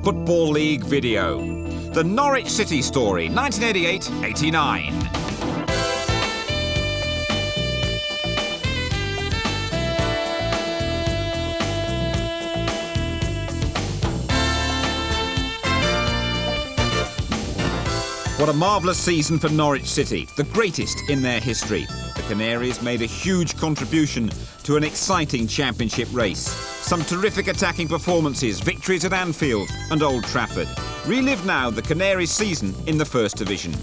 Football League video. The Norwich City story, 1988-89. What a marvellous season for Norwich City, the greatest in their history. The Canaries made a huge contribution to an exciting championship race. Some terrific attacking performances, victories at Anfield and Old Trafford. Relive now the Canaries' season in the First Division.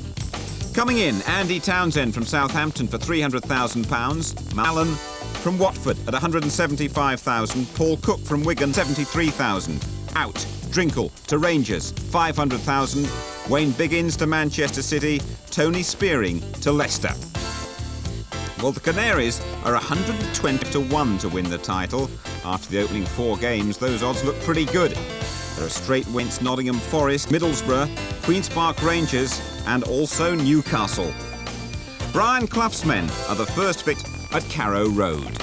Coming in, Andy Townsend from Southampton for £300,000, Allen from Watford at £175,000, Paul Cook from Wigan £73,000. Out, Drinkle to Rangers £500,000, Wayne Biggins to Manchester City, Tony Spearing to Leicester. Well, the Canaries are 120-1 to win the title. After the opening 4 games, those odds look pretty good. There are straight winds Nottingham Forest, Middlesbrough, Queen's Park Rangers and also Newcastle. Brian Clough's men are the first picked at Carrow Road.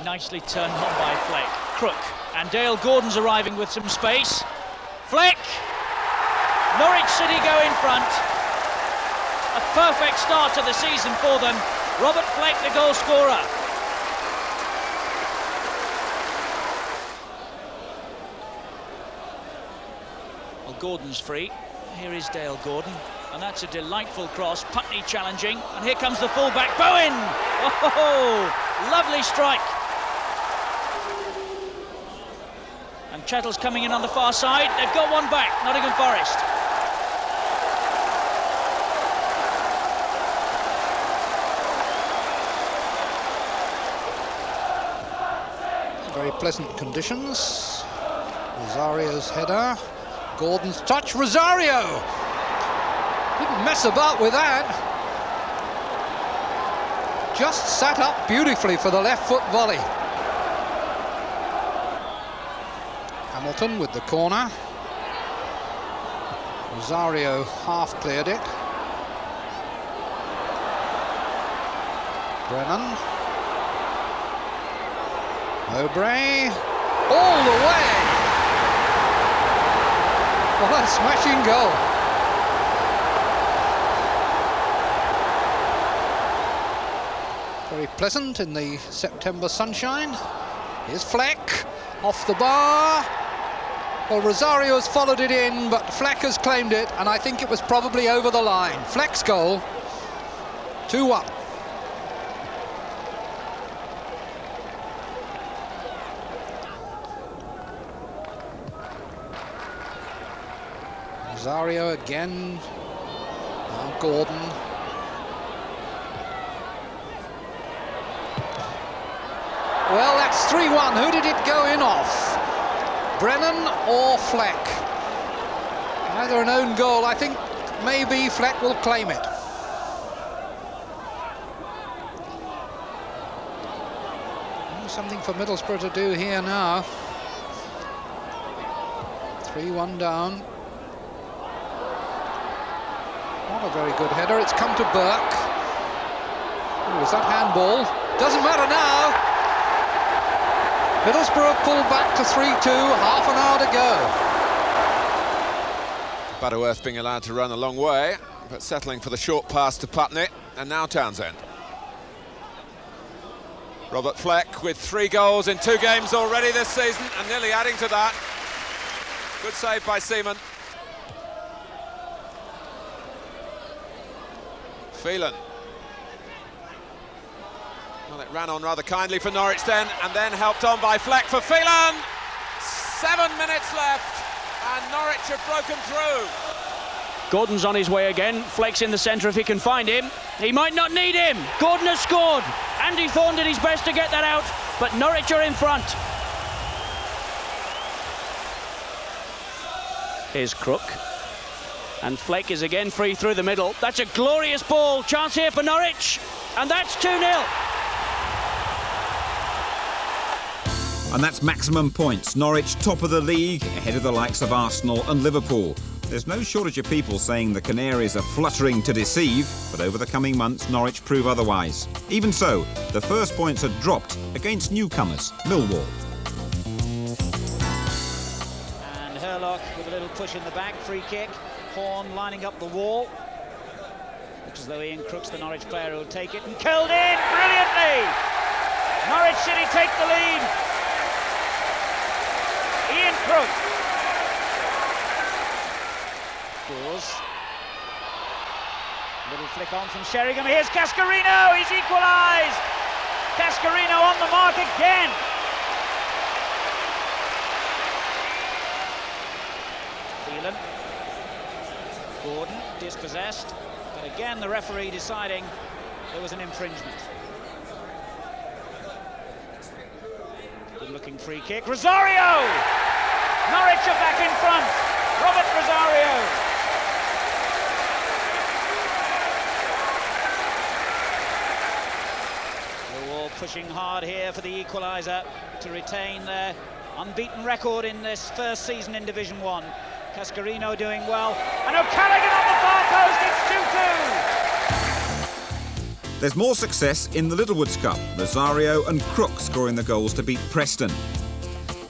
Nicely turned on by Fleck. Crook and Dale Gordon's arriving with some space. Fleck! Norwich City go in front. A perfect start to the season for them. Robert Fleck, the goal scorer. Well, Gordon's free. Here is Dale Gordon. And that's a delightful cross. Putney challenging. And here comes the fullback, Bowen! Oh, lovely strike. And Chettle's coming in on the far side. They've got one back, Nottingham Forest. Very pleasant conditions. Rosario's header. Gordon's touch. Rosario! Didn't mess about with that. Just sat up beautifully for the left foot volley. Hamilton with the corner. Rosario half cleared it. Brennan. Mowbray. All the way! What a smashing goal. Very pleasant in the September sunshine. Here's Fleck. Off the bar. Well, Rosario has followed it in, but Fleck has claimed it, and I think it was probably over the line. Fleck's goal, 2-1. Rosario again. Now Gordon. Well, that's 3-1. Who did it go in off? Brennan or Fleck? Either an own goal. I think maybe Fleck will claim it. Something for Middlesbrough to do here now. 3-1 down. Not a very good header. It's come to Burke. Oh, was that handball? Doesn't matter now. Middlesbrough pulled back to 3-2, half an hour to go. Butterworth being allowed to run a long way, but settling for the short pass to Putney, and now Townsend. Robert Fleck with 3 goals in 2 games already this season, and nearly adding to that. Good save by Seaman. Phelan. Well, it ran on rather kindly for Norwich then, and then helped on by Fleck for Phelan. 7 minutes left, and Norwich have broken through. Gordon's on his way again. Fleck's in the centre if he can find him. He might not need him. Gordon has scored. Andy Thorne did his best to get that out, but Norwich are in front. Here's Crook. And Fleck is again free through the middle. That's a glorious ball. Chance here for Norwich. And that's 2-0. And that's maximum points. Norwich top of the league, ahead of the likes of Arsenal and Liverpool. There's no shortage of people saying the Canaries are fluttering to deceive, but over the coming months, Norwich prove otherwise. Even so, the first points are dropped against newcomers, Millwall. And Herlock with a little push in the back, free kick. Horn lining up the wall. Looks as though Ian Crooks, the Norwich player, will take it and curled in brilliantly. Norwich City take the lead. Ian Crooks. Scores. Little flick on from Sheringham. Here's Cascarino. He's equalised. Cascarino on the mark again. Phelan. Gordon dispossessed. But again, the referee deciding there was an infringement. Good-looking free kick. Rosario! Norwich are back in front. Robert Rosario. Pushing hard here for the equaliser to retain their unbeaten record in this first season in Division 1. Cascarino doing well, and O'Callaghan on the far post, it's 2-2. There's more success in the Littlewoods Cup, Rosario and Crook scoring the goals to beat Preston.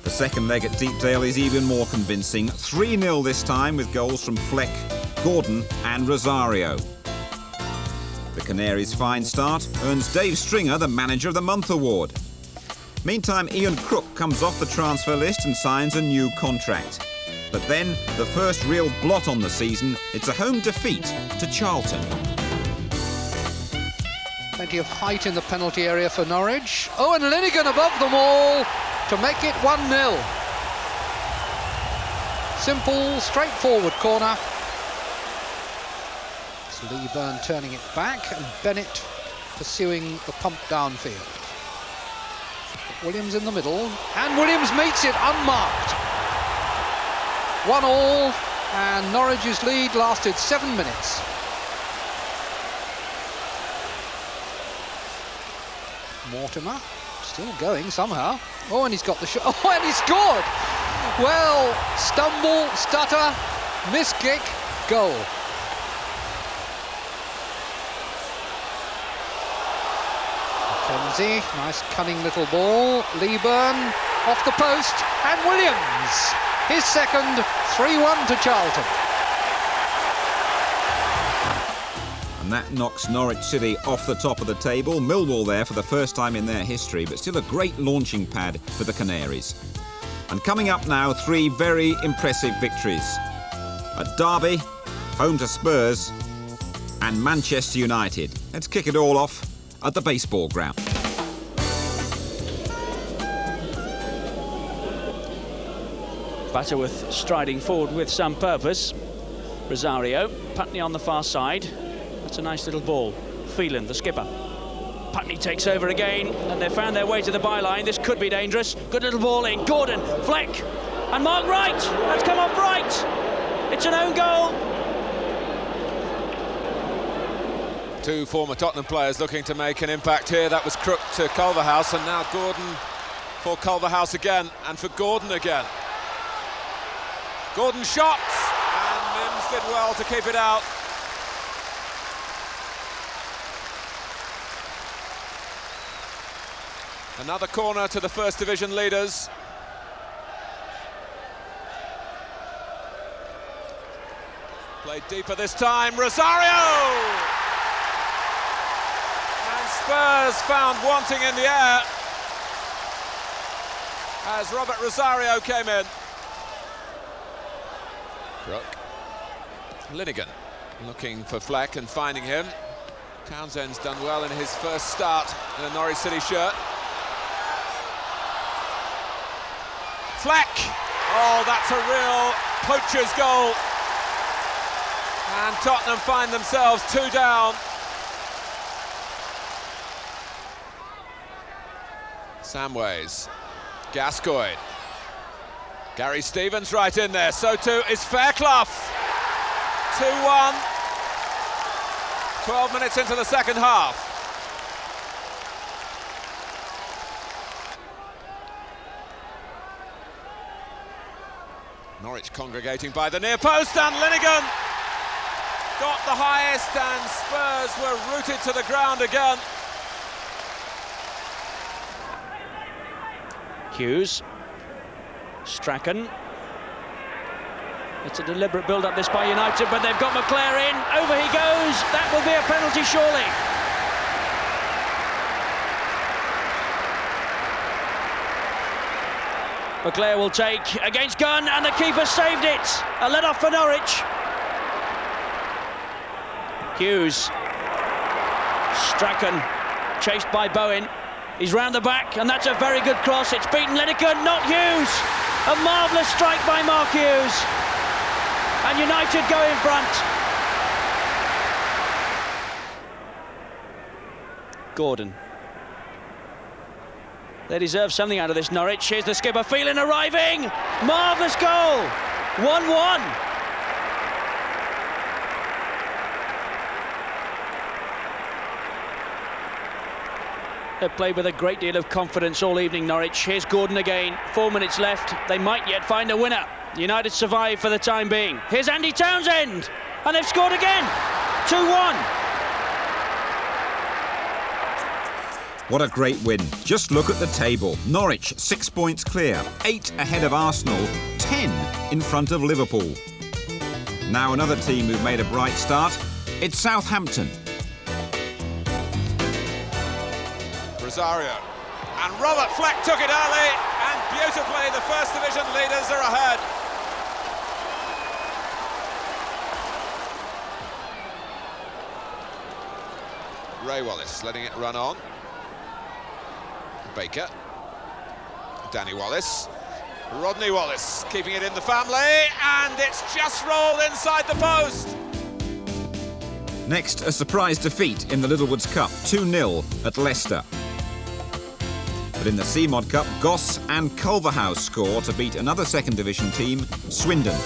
The second leg at Deepdale is even more convincing, 3-0 this time with goals from Fleck, Gordon and Rosario. The Canaries' fine start earns Dave Stringer the Manager of the Month award. Meantime, Ian Crook comes off the transfer list and signs a new contract. But then, the first real blot on the season, it's a home defeat to Charlton. Plenty of height in the penalty area for Norwich. Oh, and Linnigan above them all to make it 1-0. Simple, straightforward corner. Lee Byrne turning it back and Bennett pursuing the pump downfield. Williams in the middle, and Williams meets it unmarked. 1-1, and Norwich's lead lasted 7 minutes. Mortimer still going somehow. Oh, and he's got the shot. Oh, and he scored! Well, stumble, stutter, miss kick, goal. Kenzie, nice cunning little ball. Lee Byrne off the post, and Williams, his second, 3-1 to Charlton. And that knocks Norwich City off the top of the table. Millwall there for the first time in their history, but still a great launching pad for the Canaries. And coming up now, 3 very impressive victories. At Derby, home to Spurs, and Manchester United. Let's kick it all off at the baseball ground. Butterworth striding forward with some purpose. Rosario, Putney on the far side. That's a nice little ball. Phelan, the skipper. Putney takes over again, and they've found their way to the byline. This could be dangerous. Good little ball in. Gordon, Fleck, and Mark Wright. That's come off right. It's an own goal. 2 former Tottenham players looking to make an impact here. That was Crook to Culverhouse, and now Gordon for Culverhouse again, and for Gordon again. Gordon shot, and Mims did well to keep it out. Another corner to the First Division leaders. Played deeper this time, Rosario! Spurs found wanting in the air as Robert Rosario came in. Crook. Linnigan looking for Fleck and finding him. Townsend's done well in his first start in a Norwich City shirt. Fleck! Oh, that's a real poacher's goal. And Tottenham find themselves 2 down. Samways, Gascoigne, Gary Stevens right in there, so too is Fairclough. 2-1, 12 minutes into the second half. Norwich congregating by the near post, and Linnigan got the highest, and Spurs were rooted to the ground again. Hughes, Strachan. It's a deliberate build-up this by United, but they've got McClare in. Over he goes. That will be a penalty, surely. McClare will take against Gunn, and the keeper saved it. A let-off for Norwich. Hughes. Strachan, chased by Bowen. He's round the back, and that's a very good cross. It's beaten Lineker, not Hughes. A marvellous strike by Mark Hughes. And United go in front. Gordon. They deserve something out of this, Norwich. Here's the skipper, Phelan arriving. Marvellous goal. 1-1. They've played with a great deal of confidence all evening, Norwich. Here's Gordon again. 4 minutes left. They might yet find a winner. United survive for the time being. Here's Andy Townsend. And they've scored again. 2-1. What a great win. Just look at the table. Norwich 6 points clear, 8 ahead of Arsenal, 10 in front of Liverpool. Now another team who've made a bright start. It's Southampton. Rosario. And Robert Fleck took it early, and beautifully the First Division leaders are ahead. Ray Wallace letting it run on. Baker, Danny Wallace, Rodney Wallace keeping it in the family, and it's just rolled inside the post. Next, a surprise defeat in the Littlewoods Cup, 2-0 at Leicester. But in the CMOD Cup, Goss and Culverhouse score to beat another second division team, Swindon.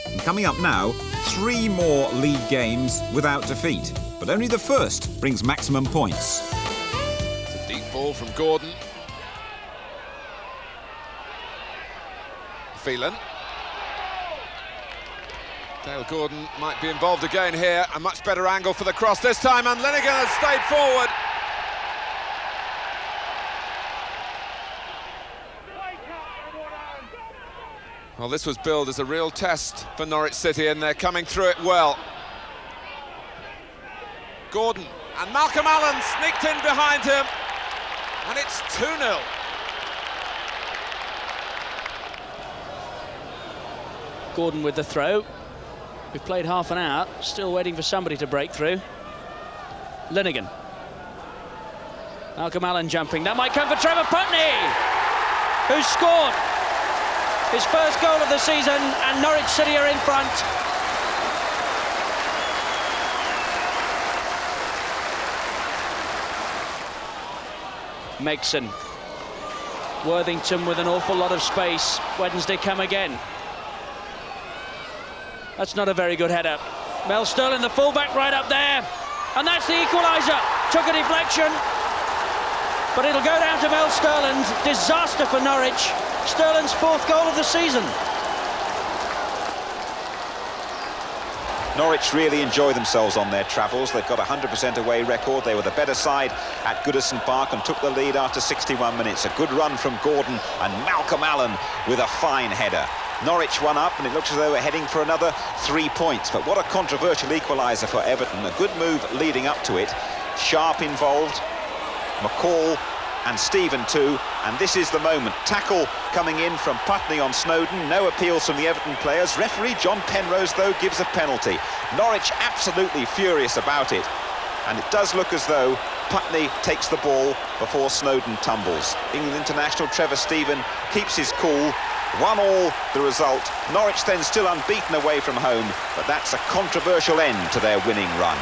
And coming up now, 3 more league games without defeat, but only the first brings maximum points. Ball from Gordon. Phelan. Dale Gordon might be involved again here. A much better angle for the cross this time, and Linnigan has stayed forward. Well, this was billed as a real test for Norwich City, and they're coming through it well. Gordon, and Malcolm Allen sneaked in behind him. And it's 2-0. Gordon with the throw. We've played half an hour, still waiting for somebody to break through. Linnigan. Malcolm Allen jumping. That might come for Trevor Putney, who's scored his first goal of the season, and Norwich City are in front. Megson. Worthington with an awful lot of space. Wednesday come again. That's not a very good header. Mel Sterling, the fullback, right up there. And that's the equaliser. Took a deflection. But it'll go down to Mel Sterling. Disaster for Norwich. Sterling's 4th goal of the season. Norwich really enjoy themselves on their travels. They've got a 100% away record. They were the better side at Goodison Park and took the lead after 61 minutes. A good run from Gordon, and Malcolm Allen with a fine header. Norwich 1 up, and it looks as though we're heading for another 3 points. But what a controversial equaliser for Everton. A good move leading up to it. Sharp involved, McCall and Stephen too, and this is the moment. Tackle coming in from Putney on Snowden. No appeals from the Everton players. Referee John Penrose, though, gives a penalty. Norwich absolutely furious about it, and it does look as though Putney takes the ball before Snowden tumbles. England international Trevor Stephen keeps his cool. 1-1 the result. Norwich then still unbeaten away from home, but that's a controversial end to their winning run.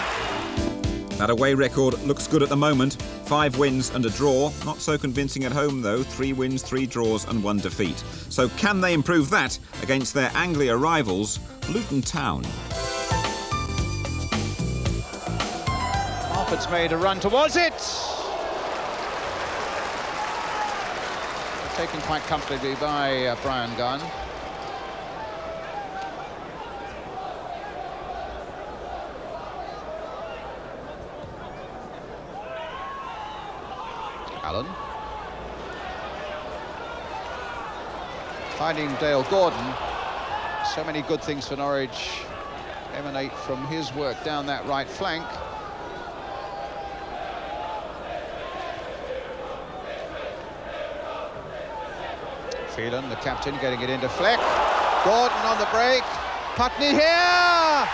That away record looks good at the moment. 5 wins and a draw. Not so convincing at home, though. 3 wins, 3 draws and 1 defeat. So can they improve that against their Anglia rivals, Luton Town? Harford's made a run towards it. taken quite comfortably by Brian Gunn. Allen. Finding Dale Gordon. So many good things for Norwich emanate from his work down that right flank. Phelan, the captain, getting it into Fleck. Gordon on the break. Putney here!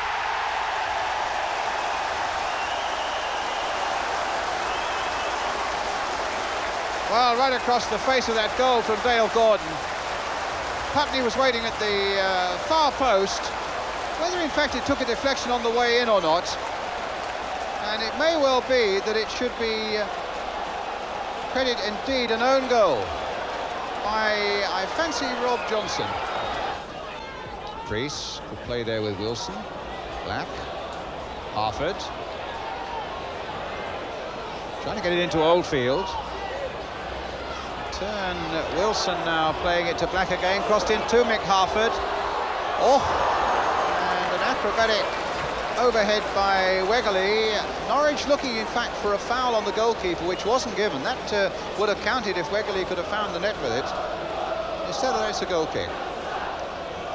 Well, right across the face of that goal from Dale Gordon. Putney was waiting at the far post. Whether in fact it took a deflection on the way in or not, and it may well be that it should be credit indeed an own goal by, I fancy, Rob Johnson. Priest could play there with Wilson. Black. Harford. Trying to get it into Oldfield. Turn Wilson now playing it to Black again. Crossed in to Mick Harford. Oh! And an acrobatic overhead by Wegerle. Norwich looking in fact for a foul on the goalkeeper, which wasn't given. That would have counted if Wegerle could have found the net with it. Instead of it's a goal kick.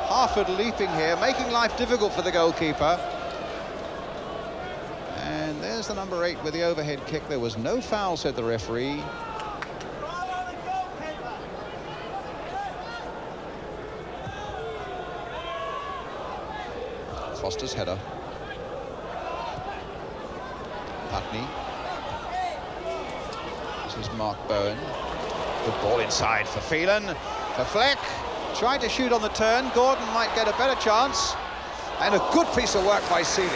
Harford leaping here, making life difficult for the goalkeeper. And there's the number 8 with the overhead kick. There was no foul, said the referee. Foster's header. Putney. This is Mark Bowen. Good ball inside for Phelan. For Fleck. Tried to shoot on the turn. Gordon might get a better chance. And a good piece of work by Seeley.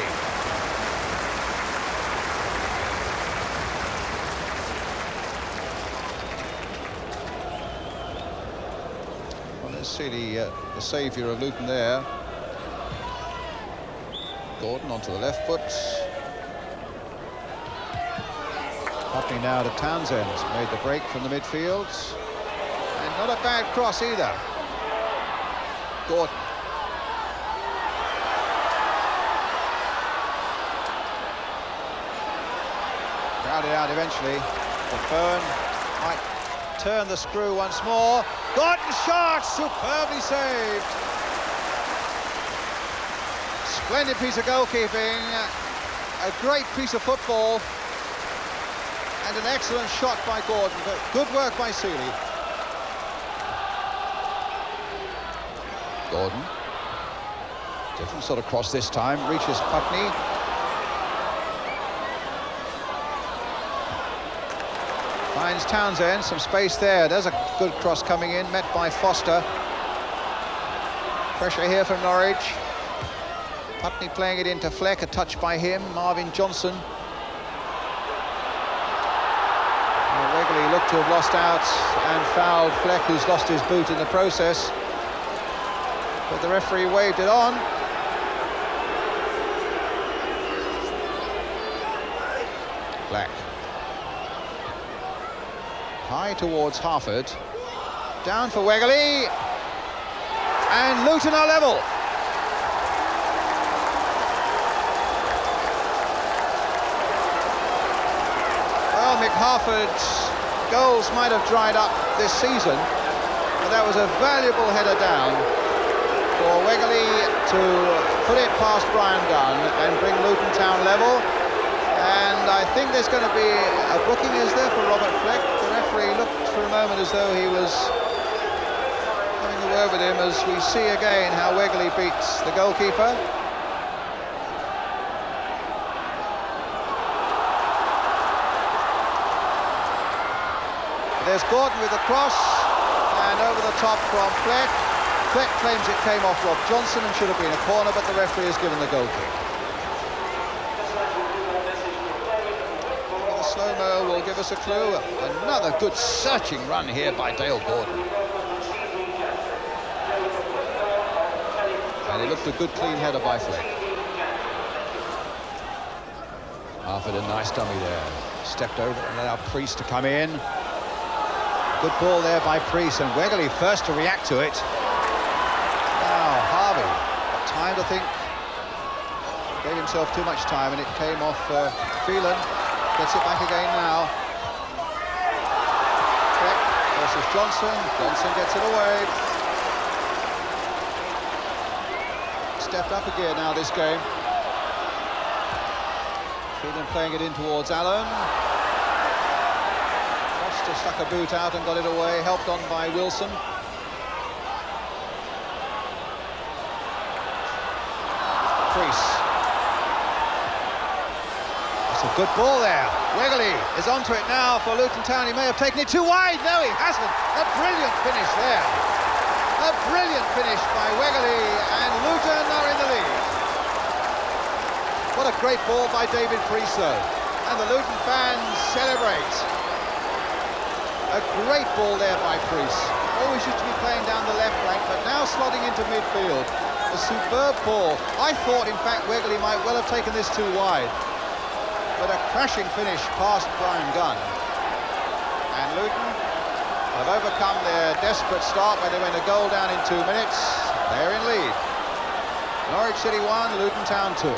Well, there's Seeley, the saviour of Luton there. Gordon onto the left foot. Putney now to Townsend. Made the break from the midfield. And not a bad cross either. Gordon. Crowded out eventually. But Bowen might turn the screw once more. Gordon shot! Superbly saved. Splendid piece of goalkeeping, a great piece of football, and an excellent shot by Gordon, but good work by Seeley. Gordon, different sort of cross this time, reaches Putney. Finds Townsend, some space there, there's a good cross coming in, met by Foster. Pressure here from Norwich. Putney playing it into Fleck, a touch by him, Marvin Johnson. Wegerle looked to have lost out and fouled Fleck, who's lost his boot in the process. But the referee waved it on. Black. High towards Harford. Down for Wegerle. And Luton are level. Mick Harford's goals might have dried up this season, but that was a valuable header down for Wegerle to put it past Brian Gunn and bring Luton Town level. And I think there's going to be a booking, is there, for Robert Fleck? The referee looked for a moment as though he was having a word with him, as we see again how Wegerle beats the goalkeeper. There's Gordon with the cross, and over the top from Fleck. Fleck claims it came off Rob Johnson and should have been a corner, but the referee has given the goal kick. Well, the slow-mo will give us a clue. Another good searching run here by Dale Gordon. And it looked a good clean header by Fleck. Harford, a nice dummy there. Stepped over and allowed Priest to come in. Good ball there by Priest, and Wegley first to react to it. Now Harvey got time to think, gave himself too much time, and it came off Phelan. Gets it back again now. Fleck versus Johnson. Johnson gets it away. Stepped up a gear now this game. Phelan playing it in towards Allen. Foster stuck a boot out and got it away, helped on by Wilson. Priest. That's a good ball there. Wegley is onto it now for Luton Town. He may have taken it too wide. No, he hasn't. A brilliant finish there. A brilliant finish by Wegley, and Luton are in the lead. What a great ball by David Priest, though. And the Luton fans celebrate. A great ball there by Priest. Always used to be playing down the left flank, but now slotting into midfield. A superb ball. I thought, in fact, Wegley might well have taken this too wide. But a crashing finish past Brian Gunn. And Luton have overcome their desperate start where they went a goal down in 2 minutes. They're in lead. Norwich City 1, Luton Town 2.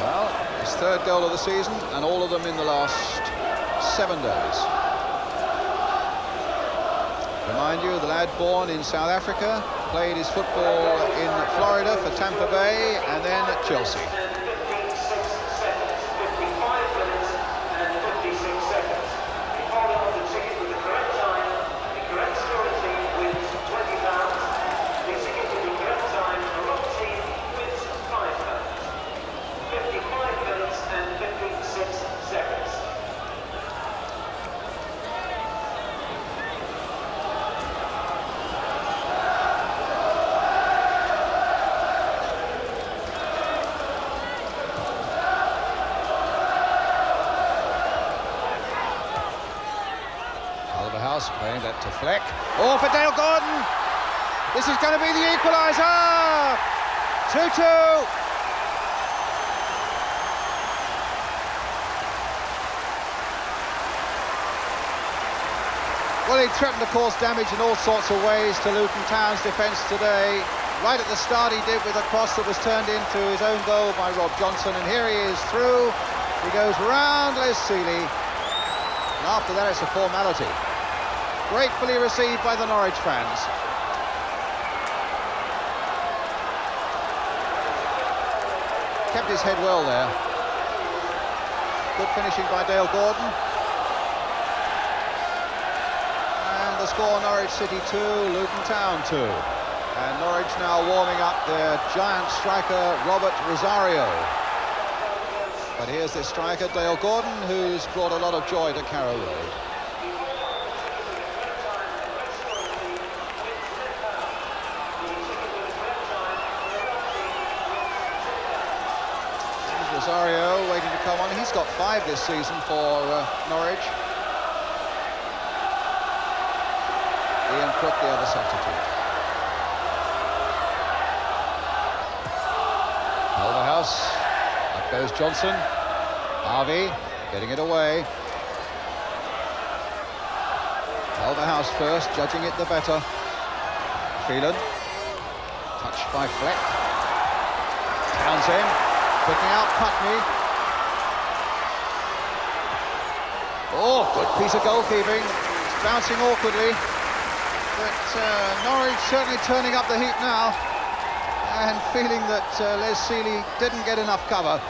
Well, his third goal of the season, and all of them in the last 7 days. Remind you, the lad born in South Africa, played his football in Florida for Tampa Bay and then at Chelsea. Playing that to Fleck. Oh, for Dale Gordon! This is going to be the equaliser! 2-2! Well, he threatened to cause damage in all sorts of ways to Luton Town's defence today. Right at the start he did with a cross that was turned into his own goal by Rob Johnson, and here he is through. He goes round Les Seeley, and after that it's a formality. Gratefully received by the Norwich fans. Kept his head well there. Good finishing by Dale Gordon. And the score, Norwich City 2, Luton Town 2. And Norwich now warming up their giant striker, Robert Rosario. But here's this striker, Dale Gordon, who's brought a lot of joy to Carrow Road. Rosario waiting to come on. He's got 5 this season for Norwich. Ian Crook, the other substitute. Culverhouse. Up goes Johnson. Harvey getting it away. Culverhouse first, judging it the better. Phelan. Touched by Fleck. Townsend. Picking out Putney. Oh, good piece of goalkeeping. It's bouncing awkwardly. But Norwich certainly turning up the heat now. And feeling that Les Seeley didn't get enough cover.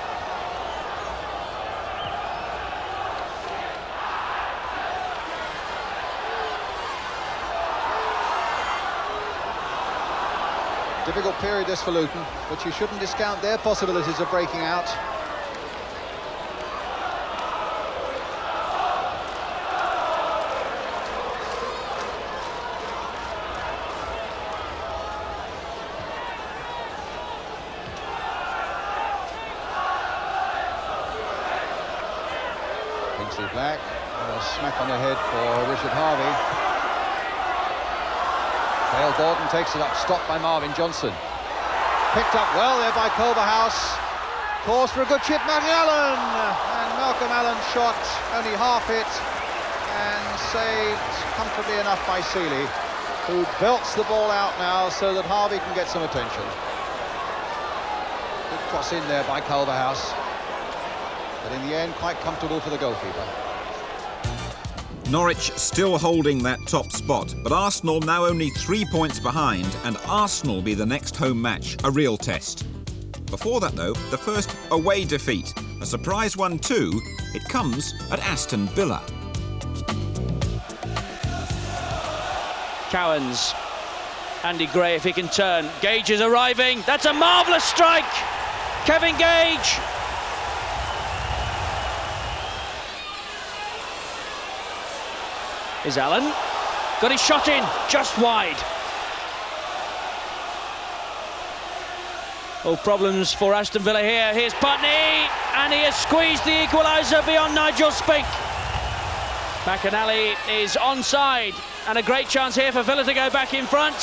Difficult period this for Luton, but you shouldn't discount their possibilities of breaking out. Kingsley Black, a smack on the head for Richard Harvey. Dale Gordon takes it up, stopped by Marvin Johnson. Picked up well there by Culverhouse. Pause for a good chip, Malcolm Allen, and Malcolm Allen's shot only half hit and saved comfortably enough by Seeley, who belts the ball out now so that Harvey can get some attention. Good cross in there by Culverhouse, but in the end quite comfortable for the goalkeeper. Norwich still holding that top spot, but Arsenal now only 3 points behind, and Arsenal be the next home match, a real test. Before that, though, the first away defeat. A surprise one too. It comes at Aston Villa. Cowans. Andy Gray, if he can turn. Gage is arriving. That's a marvellous strike. Kevin Gage. Is Allen. Got his shot in, just wide. Oh, problems for Aston Villa here. Here's Putney, and he has squeezed the equaliser beyond Nigel Spink. McAnally is onside, and a great chance here for Villa to go back in front.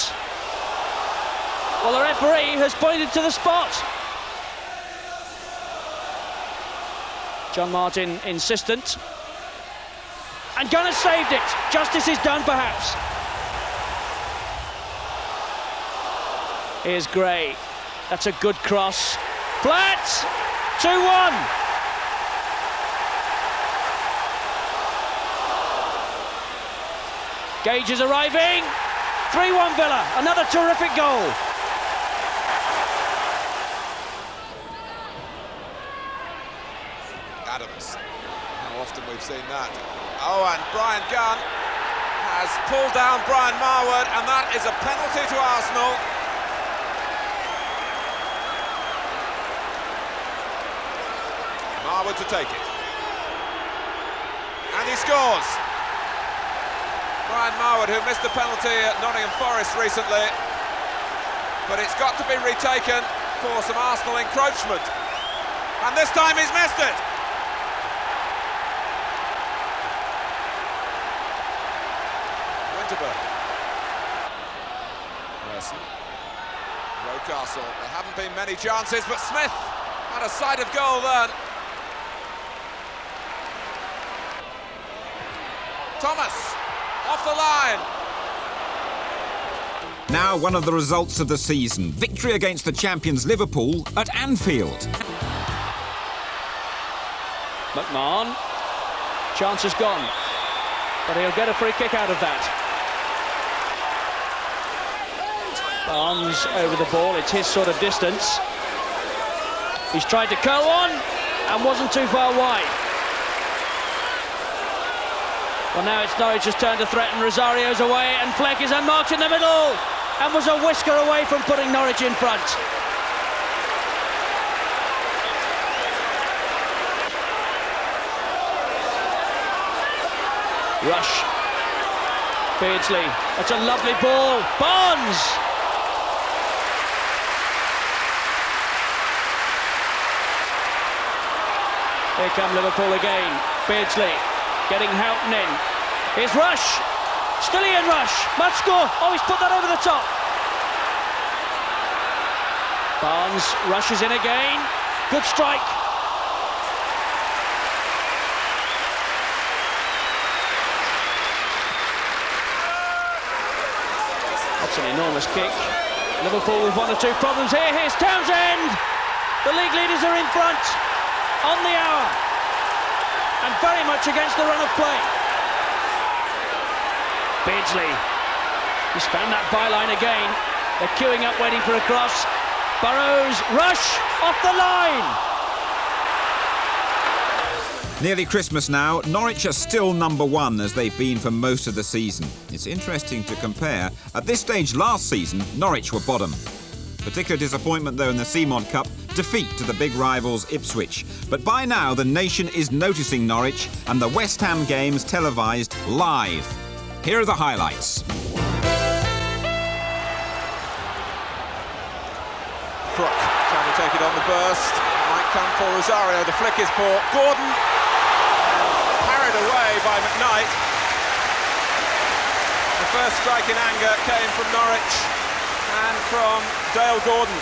Well, the referee has pointed to the spot. John Martin insistent. And Gunner saved it. Justice is done, perhaps. Here's Gray. That's a good cross. Platt! 2-1. Gage is arriving. 3-1 Villa. Another terrific goal. Adams. How often we've seen that. Oh, and Brian Gunn has pulled down Brian Marwood, and that is a penalty to Arsenal. Marwood to take it. And he scores. Brian Marwood, who missed a penalty at Nottingham Forest recently, but it's got to be retaken for some Arsenal encroachment. And this time he's missed it. Winterburn. Merson. Rocastle. There haven't been many chances, but Smith had a sight of goal then. Thomas, off the line. Now one of the results of the season. Victory against the champions Liverpool at Anfield. McMahon. Chance is gone, but he'll get a free kick out of that. Barnes over the ball, it's his sort of distance. He's tried to curl one and wasn't too far wide. Well, now it's Norwich's turn to threaten. Rosario's away and Fleck is unmarked in the middle and was a whisker away from putting Norwich in front. Rush. Beardsley. That's a lovely ball. Barnes! Here come Liverpool again. Beardsley getting Houghton in. Here's Rush. Still Ian Rush. Must score. Oh, he's put that over the top. Barnes rushes in again. Good strike. That's an enormous kick. Liverpool with one or two problems here. Here's Townsend. The league leaders are in front. On the hour. And very much against the run of play. Beardsley. He's found that byline again. They're queuing up, waiting for a cross. Burrows, Rush, off the line. Nearly Christmas now. Norwich are still number one, as they've been for most of the season. It's interesting to compare. At this stage last season, Norwich were bottom. Particular disappointment, though, in the Seamont Cup. Defeat to the big rivals Ipswich. But by now, the nation is noticing Norwich, and the West Ham games televised live. Here are the highlights. Crook trying to take it on the burst. Might come for Rosario. The flick is for Gordon. Parried away by McKnight. The first strike in anger came from Norwich and from Dale Gordon.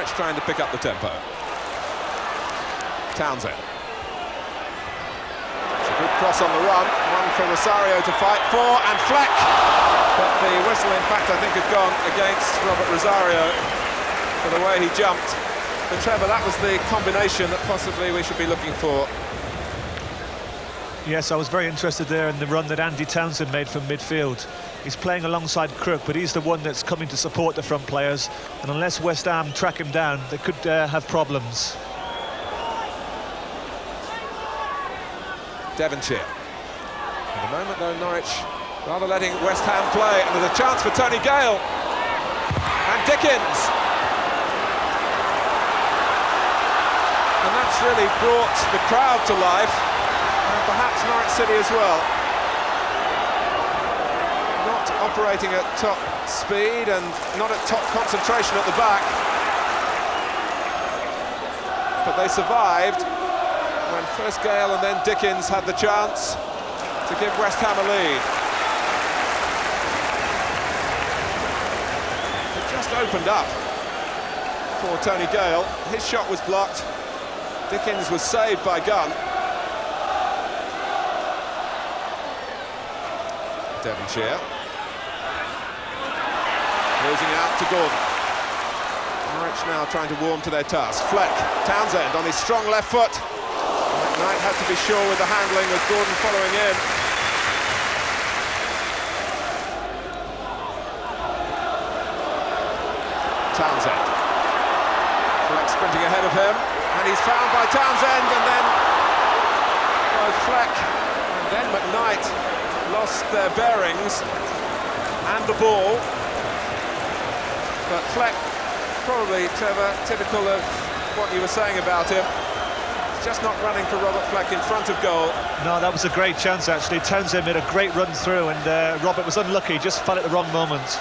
Norwich trying to pick up the tempo. Townsend. It's a good cross on the run, one for Rosario to fight for, and Fleck! But the whistle, in fact, I think had gone against Robert Rosario for the way he jumped. But Trevor, that was the combination that possibly we should be looking for. Yes, I was very interested there in the run that Andy Townsend made from midfield. He's playing alongside Crook, but he's the one that's coming to support the front players, and unless West Ham track him down, they could have problems. Devonshire. At the moment, though, Norwich rather letting West Ham play, and there's a chance for Tony Gale. And Dickens. And that's really brought the crowd to life, and perhaps Norwich City as well. Not operating at top speed and not at top concentration at the back. But they survived when first Gale and then Dickens had the chance to give West Ham a lead. It just opened up for Tony Gale. His shot was blocked. Dickens was saved by Gunn. Devonshire. Losing out to Gordon. Norwich now trying to warm to their task. Fleck, Townsend on his strong left foot. McKnight had to be sure with the handling with Gordon following in. Townsend. Fleck sprinting ahead of him, and he's found by Townsend, and then Fleck and then McKnight lost their bearings and the ball. But Fleck, probably, Trevor, typical of what you were saying about him. Just not running for Robert Fleck in front of goal. No, that was a great chance, actually. Townsend made a great run through, and Robert was unlucky, just fell at the wrong moment.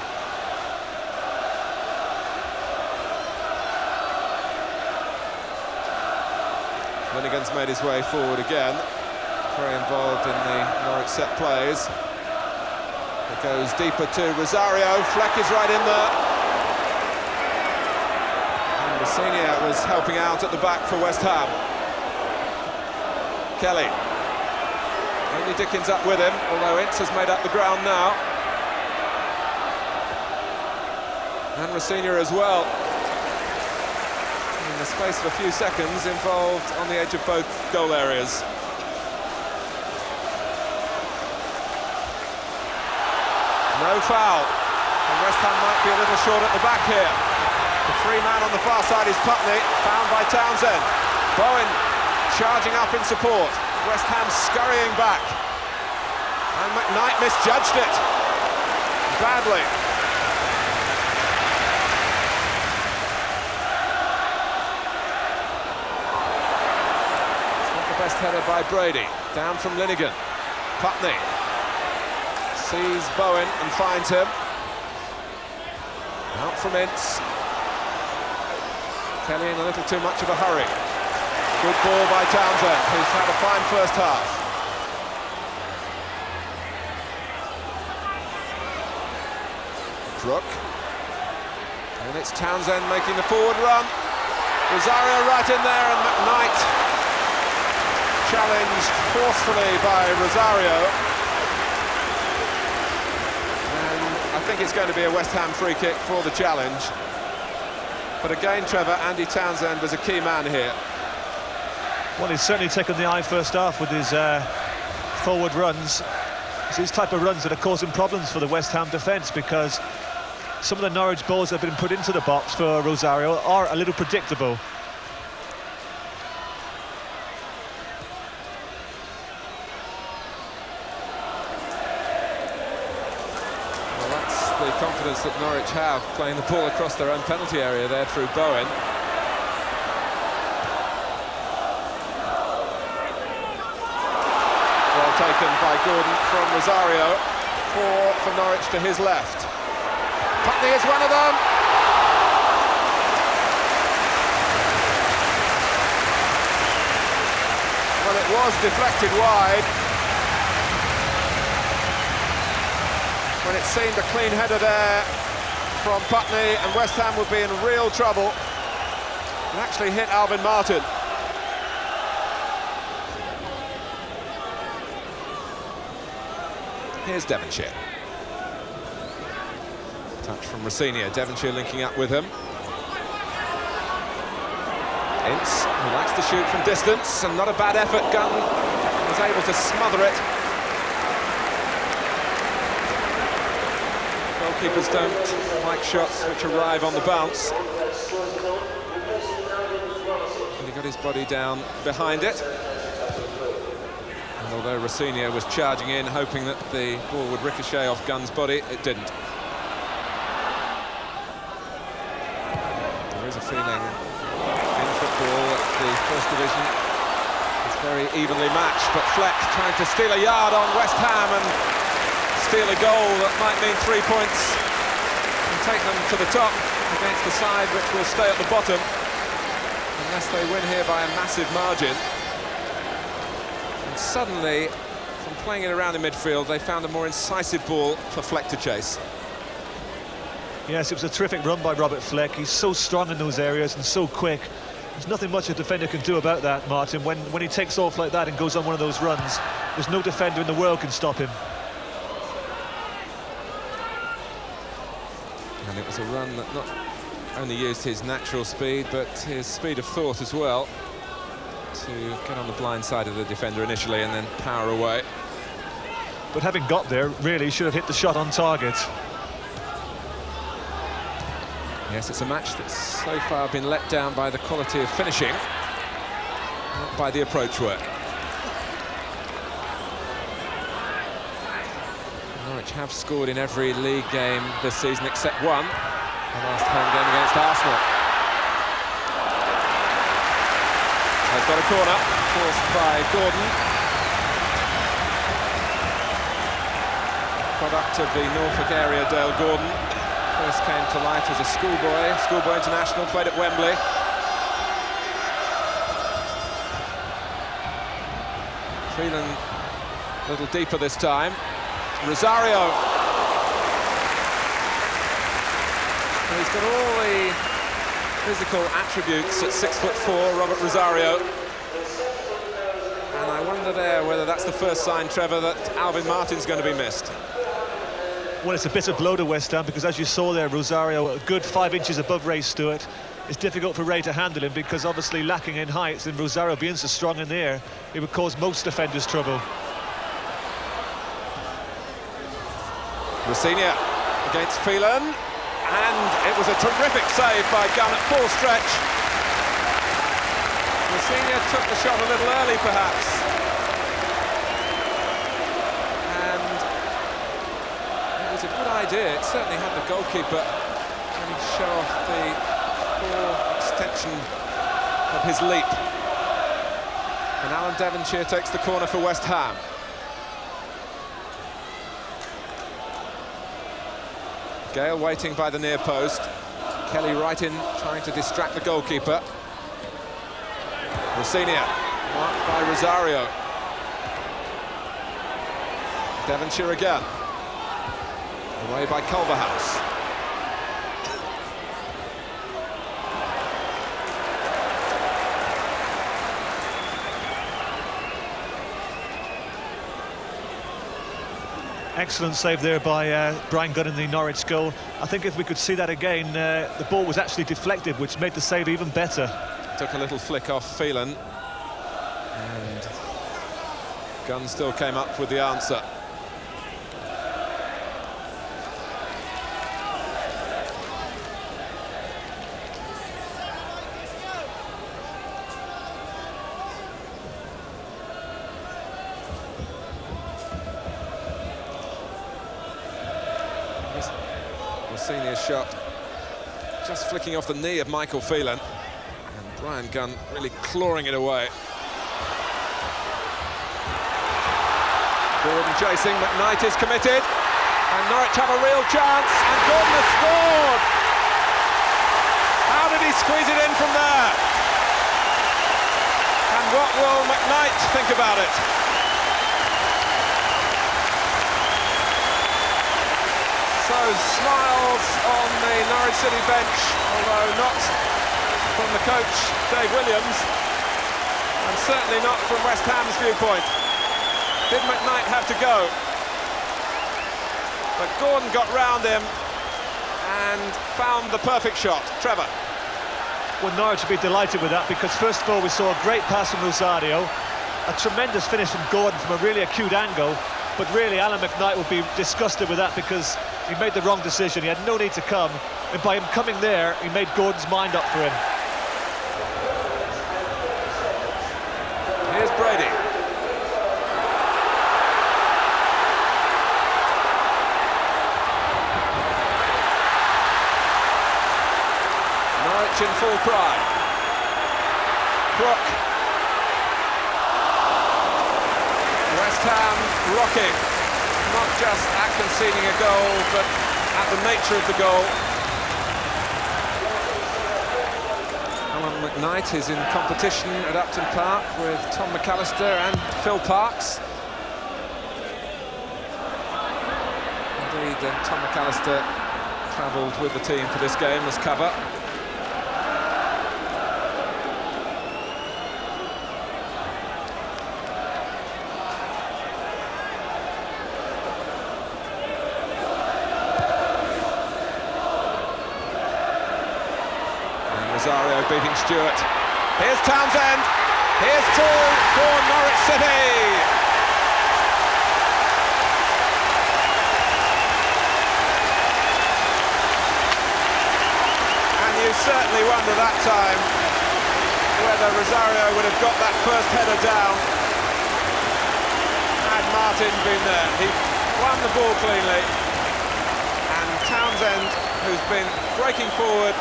Linnigan's made his way forward again. Very involved in the Norwich set plays. It goes deeper to Rosario. Fleck is right in there. And Rossini was helping out at the back for West Ham. Kelly. Only Dickens up with him, although Ince has made up the ground now. And Rossini as well. In the space of a few seconds, involved on the edge of both goal areas. No foul. And West Ham might be a little short at the back here. The free man on the far side is Putney, found by Townsend. Bowen charging up in support. West Ham scurrying back. And McKnight misjudged it badly. It's not the best header by Brady. Down from Linnigan. Putney sees Bowen and finds him. Out from Ince. Kelly in a little too much of a hurry. Good ball by Townsend, who's had a fine first half. Crook. And it's Townsend making the forward run. Rosario right in there, and McKnight challenged forcefully by Rosario. And I think it's going to be a West Ham free kick for the challenge. But again, Trevor, Andy Townsend was a key man here. Well, he's certainly taken the eye first half with his forward runs. It's these type of runs that are causing problems for the West Ham defence, because some of the Norwich balls that have been put into the box for Rosario are a little predictable. Well, that's the confidence that Norwich have, playing the ball across their own penalty area there through Bowen. Taken by Gordon from Rosario. Four for Norwich to his left. Putney is one of them. Well, it was deflected wide. When it seemed a clean header there from Putney, and West Ham would be in real trouble It actually hit Alvin Martin. Here's Devonshire. Touch from Rossini, Devonshire linking up with him. Ince, who likes to shoot from distance, and not a bad effort. Gunn was able to smother it. Goalkeepers don't like shots which arrive on the bounce. And he got his body down behind it. And although Rossini was charging in, hoping that the ball would ricochet off Gunn's body, it didn't. There is a feeling in football that the First Division is very evenly matched, but Fleck trying to steal a yard on West Ham and steal a goal that might mean 3 points and take them to the top against the side which will stay at the bottom unless they win here by a massive margin. And suddenly, from playing it around the midfield, they found a more incisive ball for Fleck to chase. Yes, it was a terrific run by Robert Fleck. He's so strong in those areas and so quick. There's nothing much a defender can do about that, Martin. When he takes off like that and goes on one of those runs, there's no defender in the world can stop him. And it was a run that not only used his natural speed, but his speed of thought as well, to get on the blind side of the defender initially and then power away. But having got there, really should have hit the shot on target. Yes, it's a match that's so far been let down by the quality of finishing, not by the approach work. Norwich have scored in every league game this season except one, the last home game against Arsenal. They've got a corner, forced by Gordon. Product of the Norfolk area, Dale Gordon. First came to light as a schoolboy international, played at Wembley. Feeling a little deeper this time. Rosario. And he's got all the physical attributes at 6'4", Robert Rosario. And I wonder there whether that's the first sign, Trevor, that Alvin Martin's going to be missed. Well, it's a bitter blow to West Ham because, as you saw there, Rosario a good 5 inches above Ray Stewart. It's difficult for Ray to handle him because, obviously, lacking in height, and Rosario being so strong in the air, it would cause most defenders trouble. Rossini against Phelan, and it was a terrific save by Gunn at full stretch. Rossini took the shot a little early, perhaps. It was a good idea. It certainly had the goalkeeper trying to show off the full extension of his leap. And Alan Devonshire takes the corner for West Ham. Gale waiting by the near post. Kelly right in, trying to distract the goalkeeper. Rossini, marked by Rosario. Devonshire again. Away by Culverhouse. Excellent save there by Brian Gunn in the Norwich goal. I think if we could see that again, the ball was actually deflected, which made the save even better. Took a little flick off Phelan. And Gunn still came up with the answer. Rossini's shot just flicking off the knee of Michael Phelan, and Brian Gunn really clawing it away. Gordon chasing, McKnight is committed, and Norwich have a real chance, and Gordon has scored! How did he squeeze it in from there? And what will McKnight think about it? So smiles on the Norwich City bench, although not from the coach, Dave Williams, and certainly not from West Ham's viewpoint. Did McKnight have to go? But Gordon got round him and found the perfect shot. Trevor. Well, Norwich would be delighted with that, because first of all we saw a great pass from Rosario, a tremendous finish from Gordon from a really acute angle, but really Alan McKnight would be disgusted with that because he made the wrong decision. He had no need to come, and by him coming there he made Gordon's mind up for him. Here's Brady. Norwich in full cry. Crook. West Ham rocking, not just at conceding a goal, but at the nature of the goal. Alan McKnight is in competition at Upton Park with Tom McAllister and Phil Parkes. Indeed, Tom McAllister travelled with the team for this game as cover. Rosario beating Stewart. Here's Townsend. Here's 2 for Norwich City. And you certainly wonder that time whether Rosario would have got that first header down had Martin been there. He won the ball cleanly, and Townsend, who's been breaking forward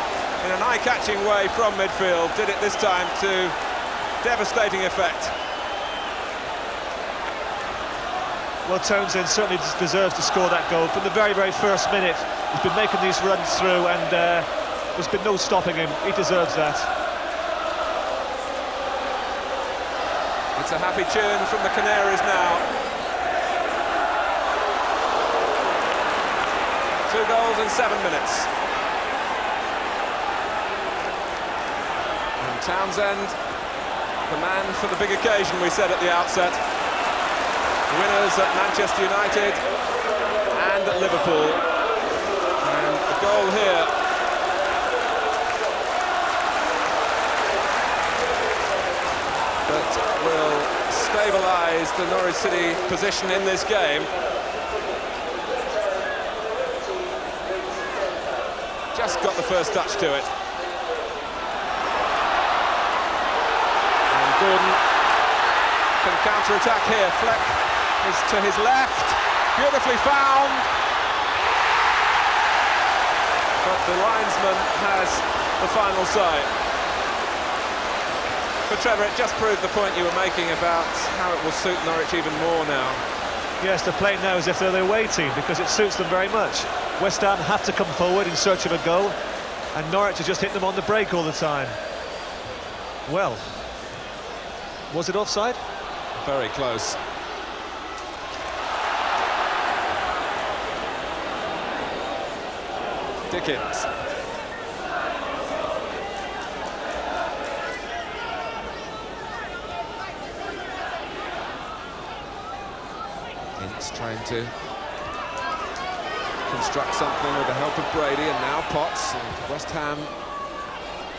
in an eye-catching way from midfield, did it this time to devastating effect. Well, Townsend certainly deserves to score that goal. From the very, very first minute, he's been making these runs through, and there's been no stopping him. He deserves that. It's a happy tune from the Canaries now. 2 goals in 7 minutes. Townsend, the man for the big occasion, we said at the outset. Winners at Manchester United and at Liverpool. And a goal here. That will stabilise the Norwich City position in this game. Just got the first touch to it. Gordon can counter-attack here. Fleck is to his left, beautifully found. But the linesman has the final say. But Trevor, it just proved the point you were making about how it will suit Norwich even more now. Yes, they're playing now as if they're the away team, because it suits them very much. West Ham have to come forward in search of a goal, and Norwich has just hit them on the break all the time. Well, was it offside? Very close. Dickens. Ince trying to construct something with the help of Brady, and now Potts. And West Ham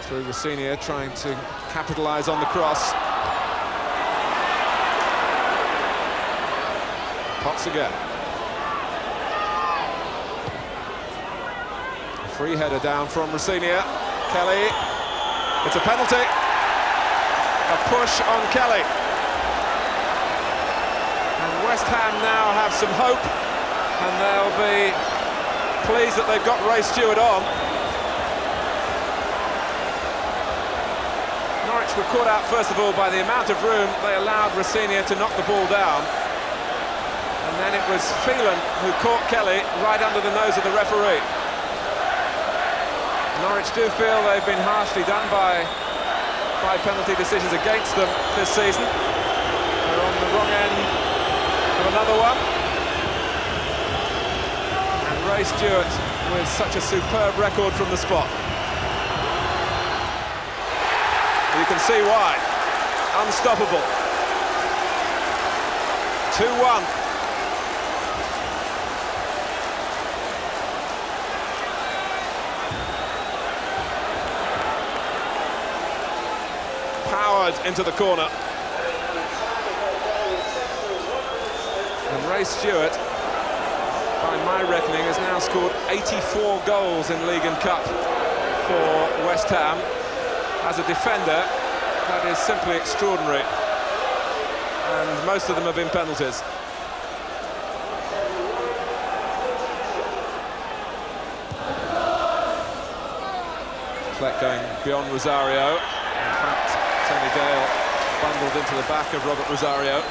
through Rossignol trying to capitalise on the cross. Potts again. A free header down from Rossignol. Kelly. It's a penalty. A push on Kelly. And West Ham now have some hope, and they'll be pleased that they've got Ray Stewart on. Norwich were caught out first of all by the amount of room they allowed Rossignol to knock the ball down. And then it was Phelan who caught Kelly right under the nose of the referee. Norwich do feel they've been harshly done by penalty decisions against them this season. They're on the wrong end of another one. And Ray Stewart with such a superb record from the spot. can see why. Unstoppable. 2-1. Powered into the corner. And Ray Stewart, by my reckoning, has now scored 84 goals in League and Cup for West Ham. As a defender, that is simply extraordinary. And most of them have been penalties. Fleck going beyond Rosario. In fact, Tony Gale bundled into the back of Robert Rosario.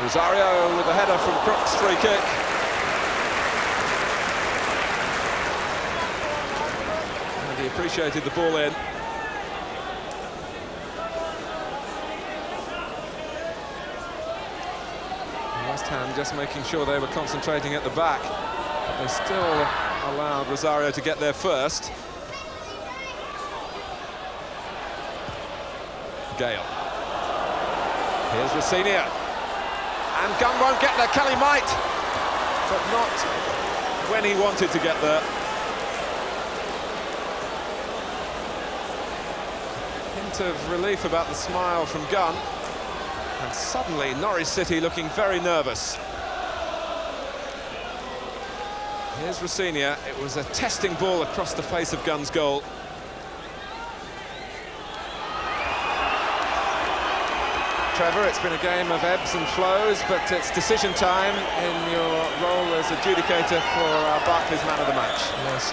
Rosario with a header from Crook's free kick. And he appreciated the ball in. West Ham just making sure they were concentrating at the back. But they still allowed Rosario to get there first. Gale. Here's Rossinia. And Gunn won't get there. Kelly might, but not when he wanted to get there. Hint of relief about the smile from Gunn. And suddenly Norwich City looking very nervous. Here's Rossinia. It was a testing ball across the face of Gunn's goal. Trevor, it's been a game of ebbs and flows, but it's decision time in your role as adjudicator for our Barclays Man of the Match. Yes.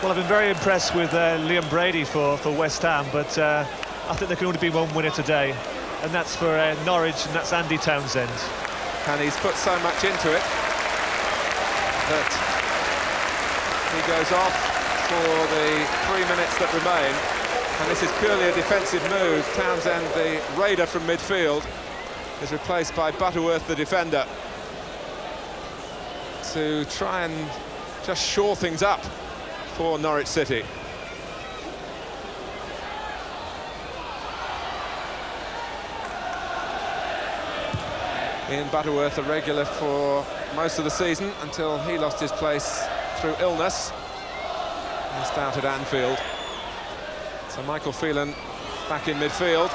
Well, I've been very impressed with Liam Brady for West Ham, but I think there can only be one winner today, and that's for Norwich, and that's Andy Townsend. And he's put so much into it that he goes off for the 3 minutes that remain. And this is purely a defensive move. Townsend, the raider from midfield, is replaced by Butterworth, the defender, to try and just shore things up for Norwich City. Ian Butterworth, a regular for most of the season until he lost his place through illness. Missed out at Anfield. So Michael Phelan back in midfield.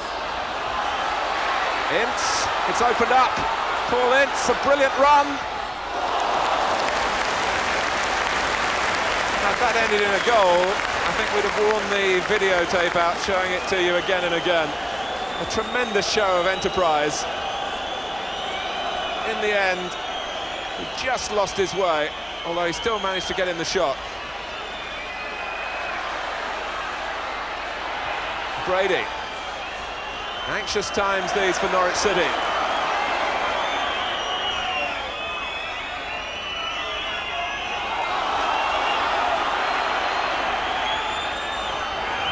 Ince, it's opened up. Paul Ince, a brilliant run. Had that ended in a goal, I think we'd have worn the videotape out showing it to you again and again. A tremendous show of enterprise. In the end, he just lost his way, although he still managed to get in the shot. Brady. Anxious times these for Norwich City.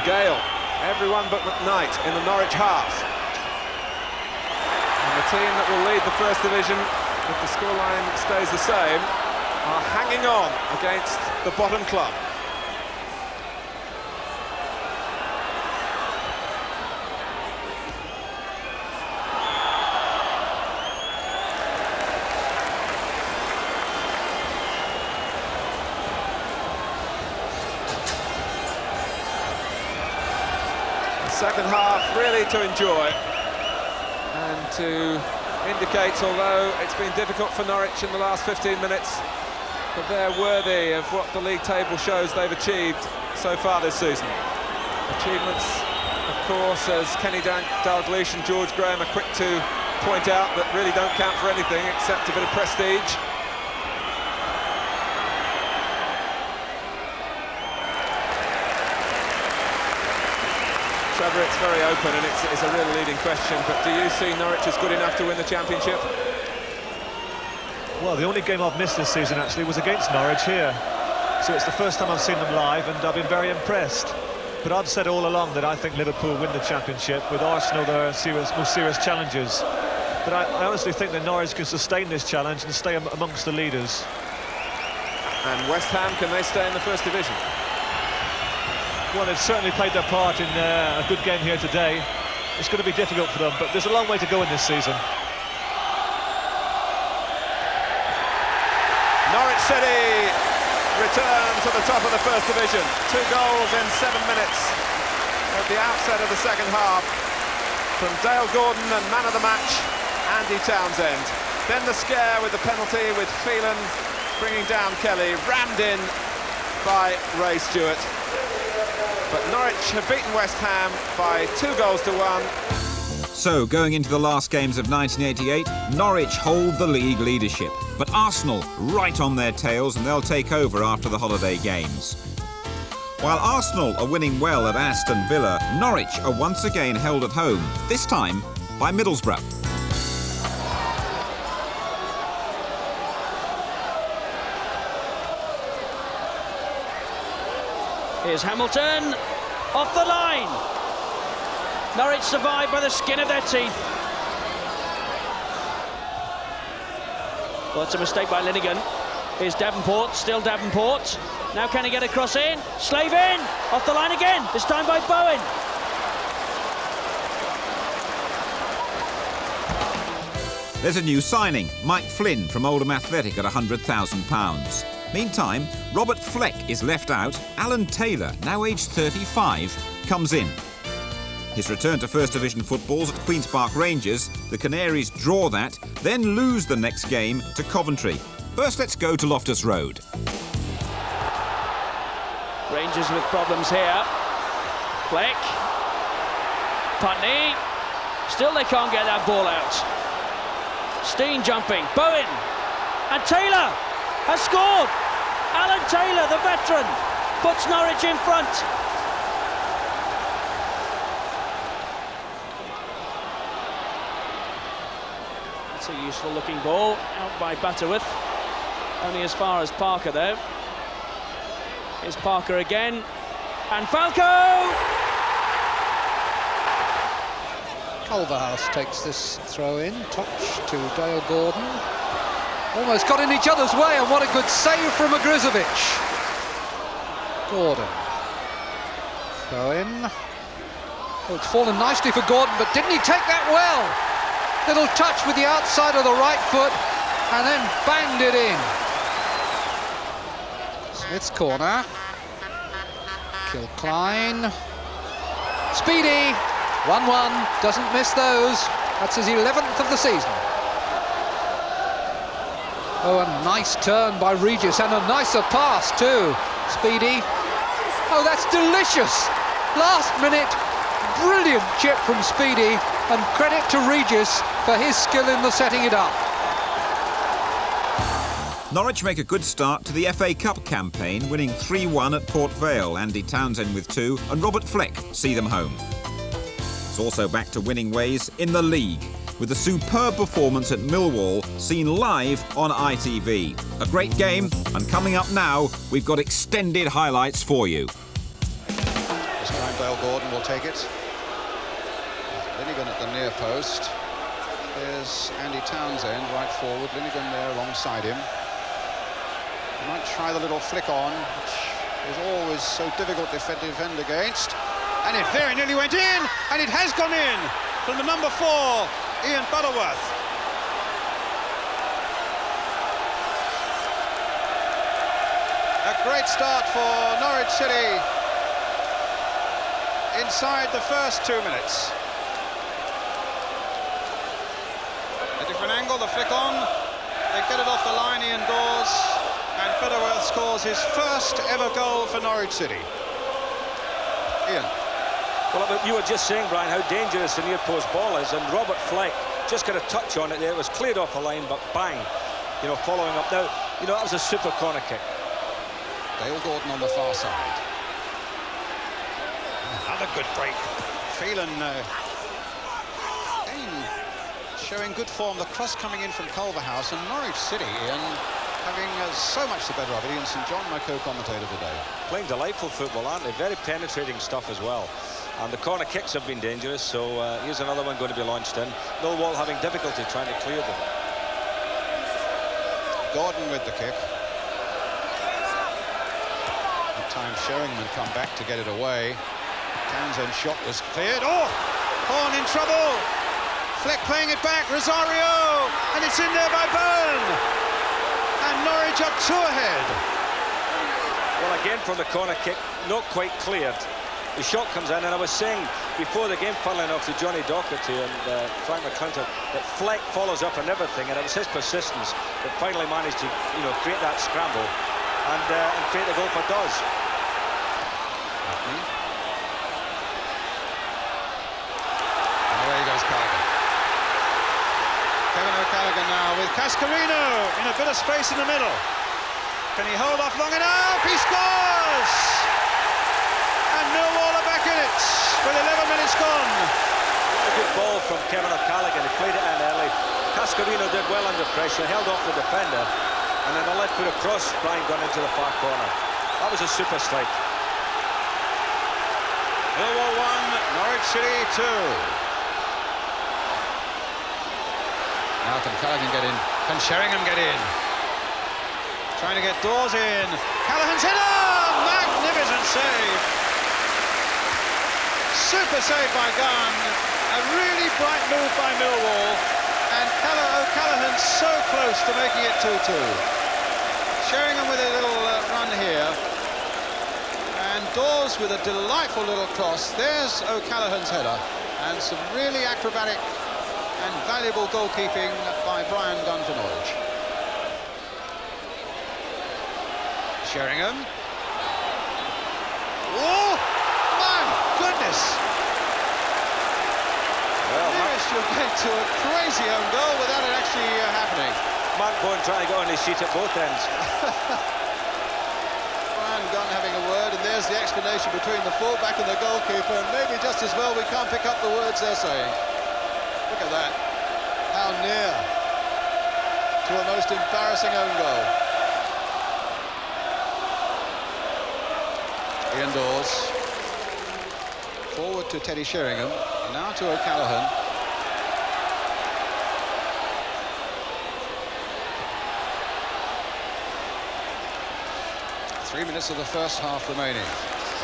Gale, everyone but McKnight in the Norwich half. And the team that will lead the First Division, if the scoreline stays the same, are hanging on against the bottom club. Second half really to enjoy and to indicate, although it's been difficult for Norwich in the last 15 minutes, that they're worthy of what the league table shows they've achieved so far this season. Achievements, of course, as Kenny Dalglish and George Graham are quick to point out, that really don't count for anything except a bit of prestige. Trevor, it's very open and it's a real leading question, but do you see Norwich as good enough to win the Championship? Well, the only game I've missed this season actually was against Norwich here, so it's the first time I've seen them live and I've been very impressed. But I've said all along that I think Liverpool win the Championship, with Arsenal their most serious challengers. But I honestly think that Norwich can sustain this challenge and stay amongst the leaders. And West Ham, can they stay in the First Division? Well, they've certainly played their part in a good game here today. It's going to be difficult for them, but there's a long way to go in this season. Norwich City return to the top of the First Division. 2 goals in 7 minutes at the outset of the second half from Dale Gordon and man of the match, Andy Townsend. Then the scare with the penalty with Phelan bringing down Kelly, rammed in by Ray Stewart. But Norwich have beaten West Ham by 2 goals to 1. So, going into the last games of 1988, Norwich hold the league leadership. But Arsenal right on their tails, and they'll take over after the holiday games. While Arsenal are winning well at Aston Villa, Norwich are once again held at home, this time by Middlesbrough. Here's Hamilton, off the line. Norwich survive by the skin of their teeth. Well, it's a mistake by Linnigan. Here's Davenport, still Davenport. Now can he get a cross in? Slave in, off the line again, this time by Bowen. There's a new signing, Mike Flynn from Oldham Athletic at £100,000. Meantime, Robert Fleck is left out. Alan Taylor, now aged 35, comes in. His return to First Division footballs at Queen's Park Rangers. The Canaries draw that, then lose the next game to Coventry. First, let's go to Loftus Road. Rangers with problems here. Fleck. Putney. Still they can't get that ball out. Steen jumping. Bowen. And Taylor has scored. Alan Taylor, the veteran, puts Norwich in front. That's a useful looking ball. Out by Butterworth. Only as far as Parker though. Here's Parker again. And Falco! Culverhouse takes this throw in. Touch to Dale Gordon. Almost got in each other's way, and what a good save from Agrizovic. Gordon. Bowen. Oh, it's fallen nicely for Gordon, but didn't he take that well? Little touch with the outside of the right foot, and then banged it in. Smith's corner. Kilcline. Speedy. 1-1. Doesn't miss those. That's his 11th of the season. Oh, a nice turn by Regis, and a nicer pass too. Speedy. Oh, that's delicious. Last minute, brilliant chip from Speedy, and credit to Regis for his skill in the setting it up. Norwich make a good start to the FA Cup campaign, winning 3-1 at Port Vale. Andy Townsend with 2, and Robert Fleck see them home. It's also back to winning ways in the league, with a superb performance at Millwall seen live on ITV. A great game, and coming up now, we've got extended highlights for you. This time Dale Gordon will take it. Linnigan at the near post. There's Andy Townsend right forward, Linnigan there alongside him. He might try the little flick on, which is always so difficult to defend against. And it very nearly went in, and it has gone in from the number 4, Ian Butterworth. A great start for Norwich City inside the first 2 minutes. A different angle, the flick on. They get it off the line, Ian Dawes, and Butterworth scores his first ever goal for Norwich City. Ian. Well, you were just saying, Brian, how dangerous the near-post ball is, and Robert Fleck just got a touch on it there. It was cleared off the line, but bang, you know, following up. Now, you know, that was a super corner kick. Dale Gordon on the far side. Another good break. Phelan again showing good form. The cross coming in from Culverhouse, and Norwich City, Ian, having so much the better of it. Ian St John, my co-commentator today. Playing delightful football, aren't they? Very penetrating stuff as well. And the corner kicks have been dangerous, so here's another one going to be launched in. Millwall having difficulty trying to clear them. Gordon with the kick. At times Sheringham come back to get it away. Townsend's shot was cleared. Oh! Horn in trouble! Fleck playing it back, Rosario! And it's in there by Byrne! And Norwich up 2 ahead. Well, again from the corner kick, not quite cleared. The shot comes in, and I was saying before the game, funnily enough, to Johnny Docherty and Frank McClintock, that Fleck follows up on everything, and it was his persistence that finally managed to, create that scramble and create the goal for Dawes. Away goes Callaghan. Kevin O'Callaghan now with Cascarino in a bit of space in the middle. Can he hold off long enough? He scores! And Millwall are back in it with 11 minutes gone. A good ball from Kevin O'Callaghan. He played it in early. Cascarino did well under pressure, held off the defender, and then a left foot across, Brian gone into the far corner. That was a super strike. Millwall 1, Norwich City 2. Now can Callaghan get in? Can Sheringham get in? Trying to get Dawes in. Callaghan's header! Magnificent save! Super save by Gunn. A really bright move by Millwall. And O'Callaghan so close to making it 2-2. Sheringham with a little run here. And Dawes with a delightful little cross. There's O'Callaghan's header. And some really acrobatic and valuable goalkeeping by Brian Gunn for Norwich. Sheringham. Oh, my goodness! Well, nearest you'll get to a crazy own goal without it actually happening. Mark Bourne trying to go on his seat at both ends. Brian Gunn having a word, and there's the explanation between the fullback and the goalkeeper, and maybe just as well we can't pick up the words they're saying. Look at that. How near to a most embarrassing own goal. Ian Dawes. Forward to Teddy Sheringham. Now to O'Callaghan. Three minutes of the first half remaining.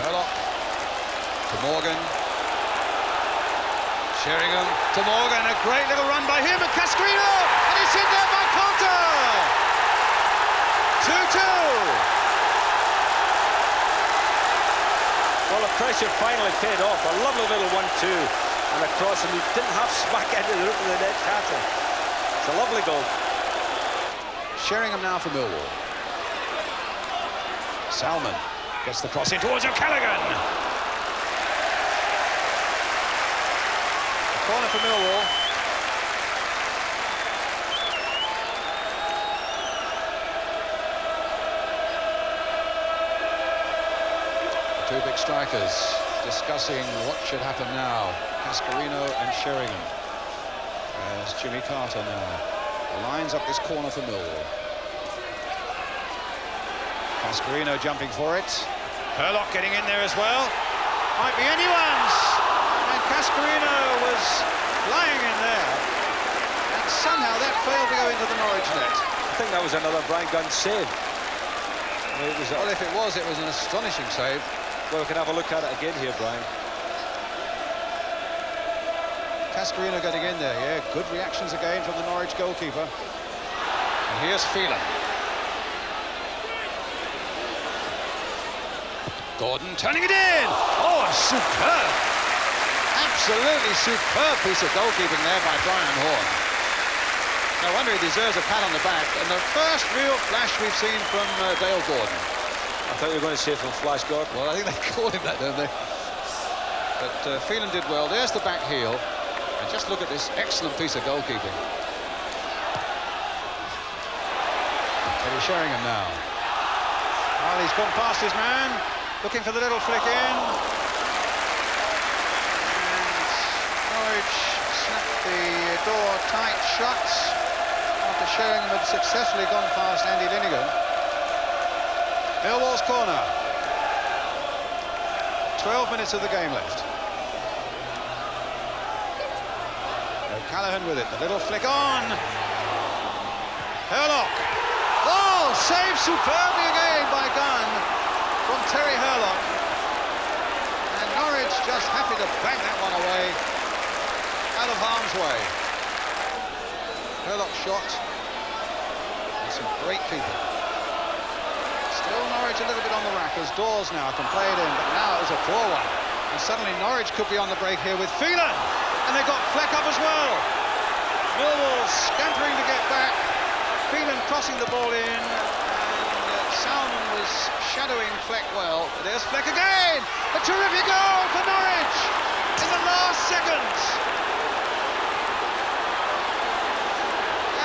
Hurlock to Morgan. Sheringham to Morgan. A great little run by him at Cascarino. And it's in there by Coulter. 2-2. Well, the pressure finally paid off. A lovely little 1-2 and a cross, and he didn't have smack into the roof of the net tackle. It's a lovely goal. Sheringham now for Millwall. Salmon gets the cross in towards O'Callaghan. A corner for Millwall. Two big strikers discussing what should happen now. Cascarino and Sheringham. There's Jimmy Carter now. Lines up this corner for Millwall. Cascarino jumping for it. Hurlock getting in there as well. Might be anyone's. And Cascarino was flying in there. And somehow that failed to go into the Norwich net. I think that was another Brian Gunn save. Well, if it was an astonishing save. Well, we can have a look at it again here, Brian. Cascarino getting in there, yeah. Good reactions again from the Norwich goalkeeper. And here's Phelan. Gordon turning it in! Oh, superb! Absolutely superb piece of goalkeeping there by Brian Horn. No wonder he deserves a pat on the back. And the first real flash we've seen from Dale Gordon. I thought you were going to say from Flash Gordon. Well, I think they call him that, don't they? But Phelan did well. There's the back heel. And just look at this excellent piece of goalkeeping. Teddy Sheringham now. Well, he's gone past his man. Looking for the little flick in. And Norwich snapped the door tight shut after Sheringham had successfully gone past Andy Linnigan. Millwall's corner. 12 minutes of the game left. Callaghan with it, the little flick on. Hurlock. Oh, saved superbly again by Gunn from Terry Hurlock. And Norwich just happy to bang that one away out of harm's way. Hurlock shot. And some great keeping. Still Norwich a little bit on the rack as Dawes now can play it in, but now it was a poor one. And suddenly Norwich could be on the break here with Phelan. And they've got Fleck up as well. Millwall scampering to get back. Phelan crossing the ball in. And Salmon was shadowing Fleck well. But there's Fleck again. A terrific goal for Norwich in the last seconds.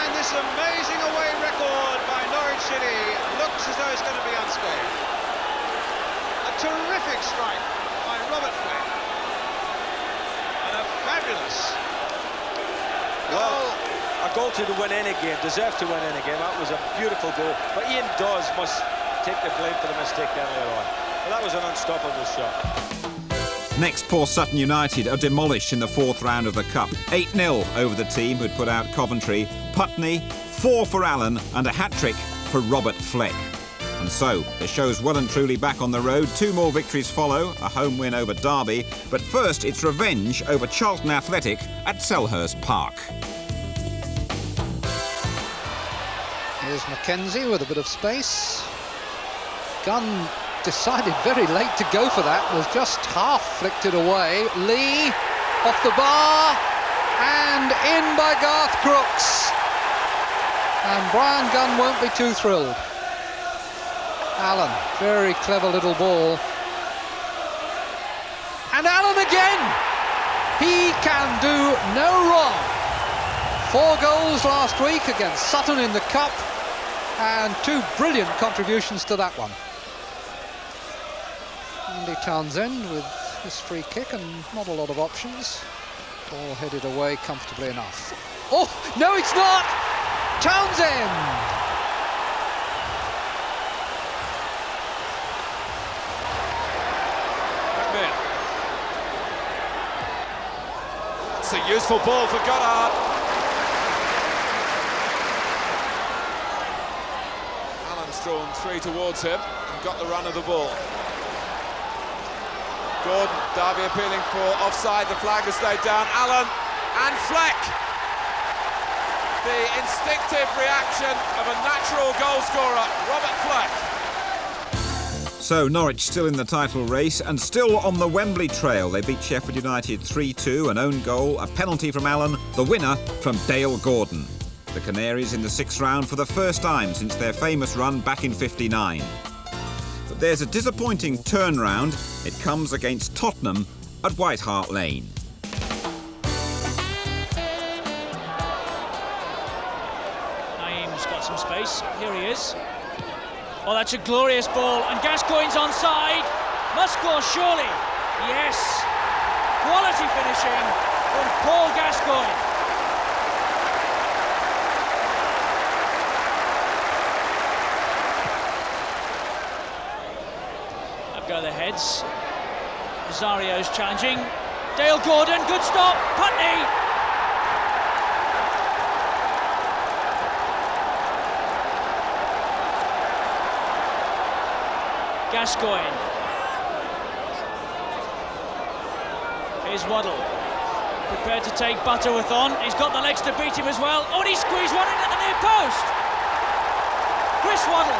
And this amazing away record by Norwich City looks as though it's going to be unscathed. A terrific strike by Robert Fleck. And a fabulous goal. A goal to win any game, deserved to win any game. That was a beautiful goal. But Ian Dawes must take the blame for the mistake earlier on. Well, that was an unstoppable shot. Next, Port Sutton United are demolished in the 4th round of the Cup. 8-0 over the team who'd put out Coventry. Putney, 4 for Allen and a hat-trick for Robert Fleck. And so, the show's well and truly back on the road. 2 more victories follow, a home win over Derby. But first, it's revenge over Charlton Athletic at Selhurst Park. Here's Mackenzie with a bit of space. Gunn decided very late to go for that, was just half flicked it away. Lee off the bar and in by Garth Crooks. And Brian Gunn won't be too thrilled. Allen, very clever little ball. And Allen again! He can do no wrong. 4 goals last week against Sutton in the Cup, and 2 brilliant contributions to that one. Andy Townsend with this free kick and not a lot of options. Ball headed away comfortably enough. Oh, no it's not! Townsend! It's a useful ball for Goddard. Allen's drawn 3 towards him and got the run of the ball. Gordon, Derby appealing for offside, the flag has stayed down. Allen and Fleck. The instinctive reaction of a natural goal scorer, Robert Fleck. So Norwich still in the title race and still on the Wembley trail. They beat Sheffield United 3-2, an own goal, a penalty from Allen, the winner from Dale Gordon. The Canaries in the 6th round for the first time since their famous run back in '59. But there's a disappointing turnaround. It comes against Tottenham at White Hart Lane. Naeem's got some space. Here he is. Oh, that's a glorious ball, and Gascoigne's onside. Must score, surely. Yes. Quality finishing from Paul Gascoigne. Up go the heads. Rosario's challenging. Dale Gordon, good stop. Putney. Gascoigne. Here's Waddle. Prepared to take Butterworth on. He's got the legs to beat him as well. Oh, and he squeezed one in at the near post. Chris Waddle.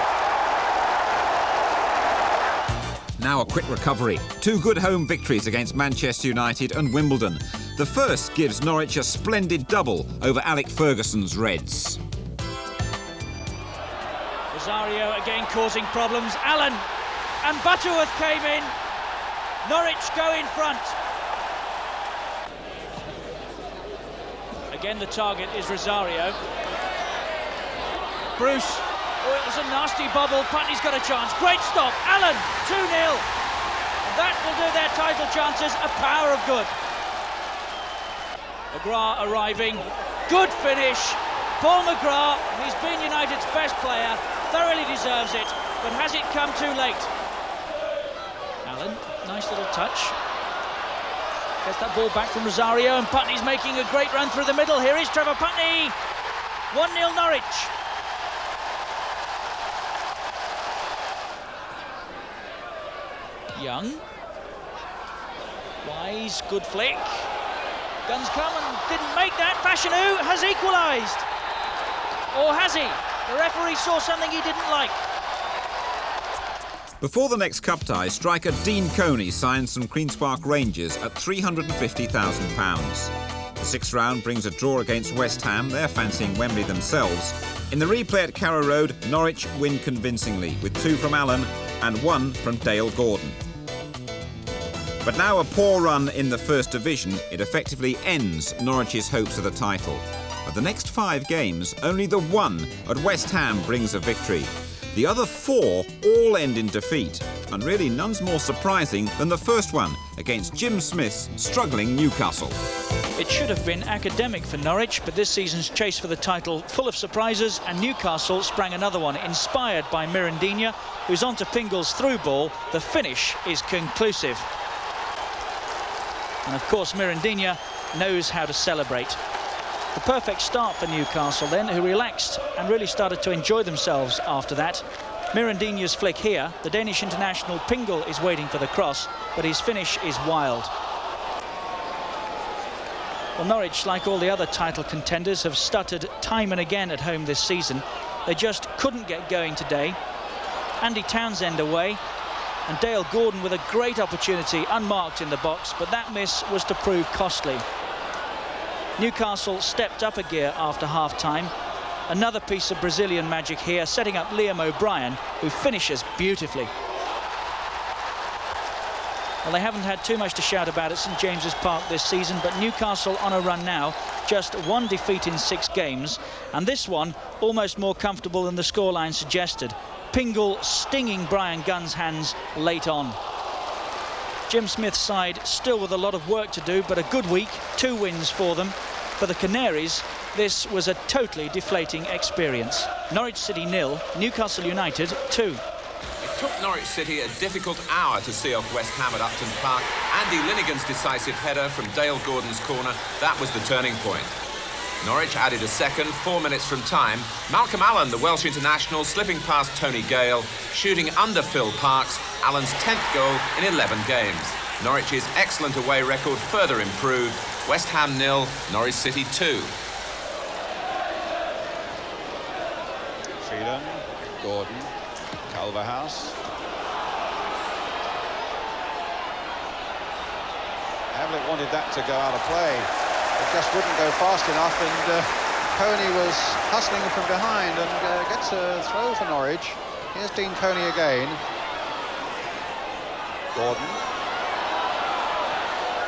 Now a quick recovery. 2 good home victories against Manchester United and Wimbledon. The first gives Norwich a splendid double over Alec Ferguson's Reds. Rosario again causing problems. Allen. And Butterworth came in. Norwich go in front. Again, the target is Rosario. Bruce. Oh, it was a nasty bobble. Putney's got a chance. Great stop. Allen, 2-0. That will do their title chances a power of good. McGrath arriving. Good finish. Paul McGrath, he's been United's best player, thoroughly deserves it, but has it come too late? Allen, nice little touch. Gets that ball back from Rosario, and Putney's making a great run through the middle. Here is Trevor Putney. 1-0 Norwich. Young. Wise, good flick. Guns come and didn't make that. Fashanu has equalised. Or has he? The referee saw something he didn't like. Before the next cup tie, striker Dean Coney signs from Queen's Park Rangers at £350,000. The sixth round brings a draw against West Ham. They're fancying Wembley themselves. In the replay at Carrow Road, Norwich win convincingly, with 2 from Allen and 1 from Dale Gordon. But now a poor run in the First Division, it effectively ends Norwich's hopes of the title. Of the next 5 games, only the one at West Ham brings a victory. The other 4 all end in defeat, and really none's more surprising than the first one against Jim Smith's struggling Newcastle. It should have been academic for Norwich, but this season's chase for the title full of surprises, and Newcastle sprang another one, inspired by Mirandinha, who's on to Pingle's through ball. The finish is conclusive. And of course Mirandinha knows how to celebrate. The perfect start for Newcastle then, who relaxed and really started to enjoy themselves after that. Mirandinha's flick here, the Danish international Pingle is waiting for the cross, but his finish is wild. Well, Norwich, like all the other title contenders, have stuttered time and again at home this season. They just couldn't get going today. Andy Townsend away, and Dale Gordon with a great opportunity unmarked in the box, but that miss was to prove costly. Newcastle stepped up a gear after half-time. Another piece of Brazilian magic here, setting up Liam O'Brien, who finishes beautifully. Well, they haven't had too much to shout about at St James's Park this season, but Newcastle on a run now, just 1 defeat in 6 games, and this one almost more comfortable than the scoreline suggested. Pingle stinging Brian Gunn's hands late on. Jim Smith's side still with a lot of work to do, but a good week, 2 wins for them. For the Canaries, this was a totally deflating experience. Norwich City 0, Newcastle United 2. It took Norwich City a difficult hour to see off West Ham at Upton Park. Andy Linnigan's decisive header from Dale Gordon's corner, that was the turning point. Norwich added a second, 4 minutes from time. Malcolm Allen, the Welsh international, slipping past Tony Gale, shooting under Phil Parkes, Allen's 10th goal in 11 games. Norwich's excellent away record further improved. West Ham 0, Norwich City 2. Phelan, Gordon, Culverhouse. Havlicek wanted that to go out of play. It just wouldn't go fast enough, and Coney was hustling from behind and gets a throw for Norwich. Here's Dean Coney again. Gordon.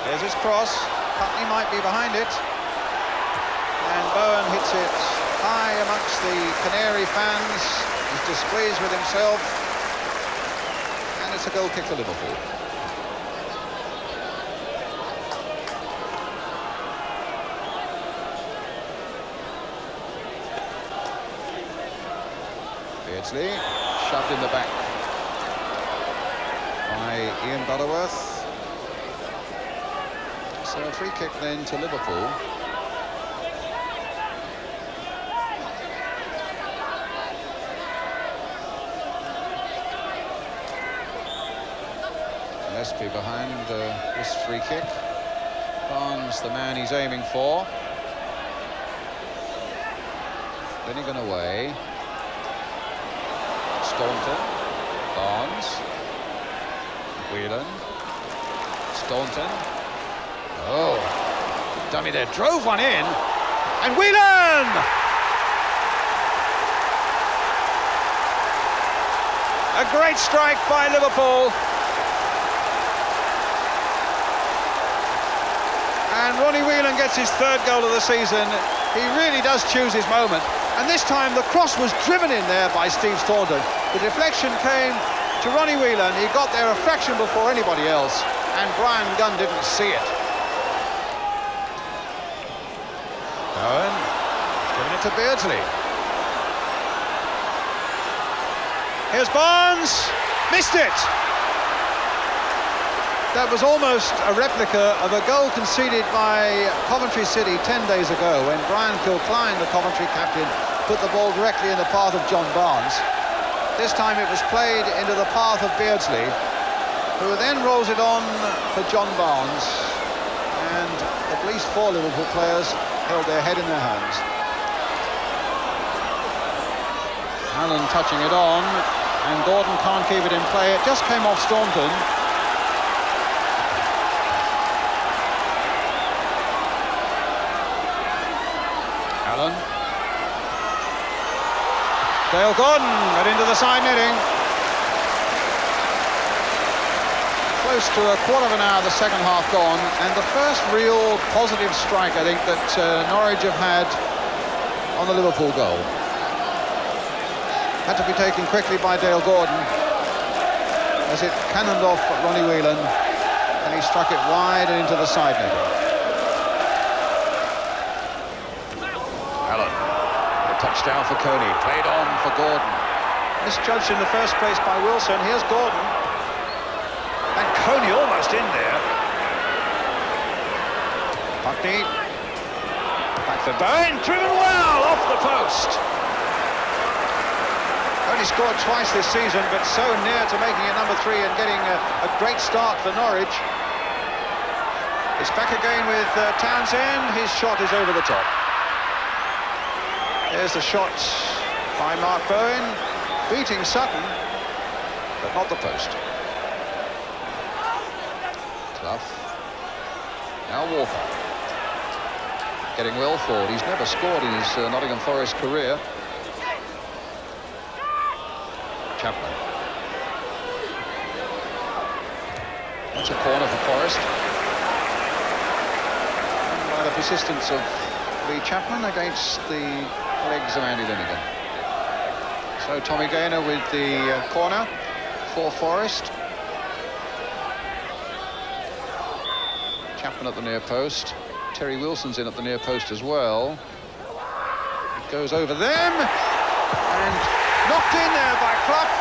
There's his cross. Putney might be behind it. And Bowen hits it high amongst the Canary fans. He's displeased with himself. And it's a goal kick for Liverpool. Beardsley, shoved in the back by Ian Butterworth. So a free kick then to Liverpool. Gillespie behind this free kick. Barnes, the man he's aiming for. Linnigan away. Staunton, Barnes, Whelan, Staunton. Oh, dummy there, drove one in, and Whelan! A great strike by Liverpool. And Ronnie Whelan gets his 3rd goal of the season. He really does choose his moment. And this time the cross was driven in there by Steve Staunton. The deflection came to Ronnie Whelan. He got there a fraction before anybody else, and Brian Gunn didn't see it. Bowen, giving it to Beardsley. Here's Barnes, missed it. That was almost a replica of a goal conceded by Coventry City 10 days ago when Brian Kilcline, the Coventry captain, put the ball directly in the path of John Barnes. This time it was played into the path of Beardsley, who then rolls it on for John Barnes, and at least 4 Liverpool players held their head in their hands. Allen touching it on, and Gordon can't keep it in play. It just came off Staunton. Allen. Dale Gordon, and into the side netting. Close to a quarter of an hour, the second half gone, and the first real positive strike, I think, that Norwich have had on the Liverpool goal. Had to be taken quickly by Dale Gordon as it cannoned off Ronnie Whelan, and he struck it wide and into the side netting. Allen, a touchdown for Coney, played on for Gordon. Misjudged in the first place by Wilson. Here's Gordon, and Coney almost in there. Buckney, back for Bowen, driven well off the post. Only scored twice this season, but so near to making it number 3 and getting a great start for Norwich. It's back again with Townsend. His shot is over the top. There's the shot by Mark Bowen, beating Sutton, but not the post. Clough. Now Walker. Getting well forward. He's never scored in his Nottingham Forest career. Chapman. That's a corner for Forest. And by the persistence of Lee Chapman against the legs of Andy Linnigan. So Tommy Gaynor with the corner for Forest. Chapman at the near post. Terry Wilson's in at the near post as well. It goes over them and knocked in there by Clough.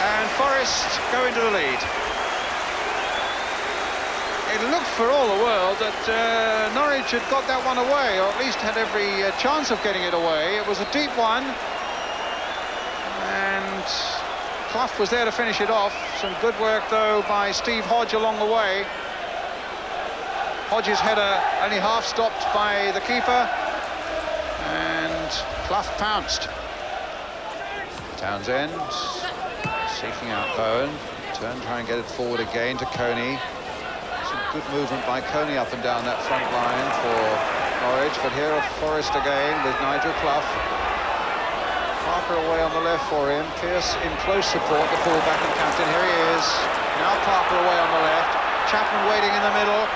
And Forest go into the lead. It looked for all the world that Norwich had got that one away, or at least had every chance of getting it away. It was a deep one, and Clough was there to finish it off. Some good work, though, by Steve Hodge along the way. Hodge's header only half stopped by the keeper, and Clough pounced. Townsend seeking out Bowen. Turn, try and get it forward again to Coney. Some good movement by Coney up and down that front line for Norwich, but here are Forest again with Nigel Clough. Parker away on the left for him. Pearce in close support, the fullback and captain. Here he is. Now Parker away on the left. Chapman waiting in the middle.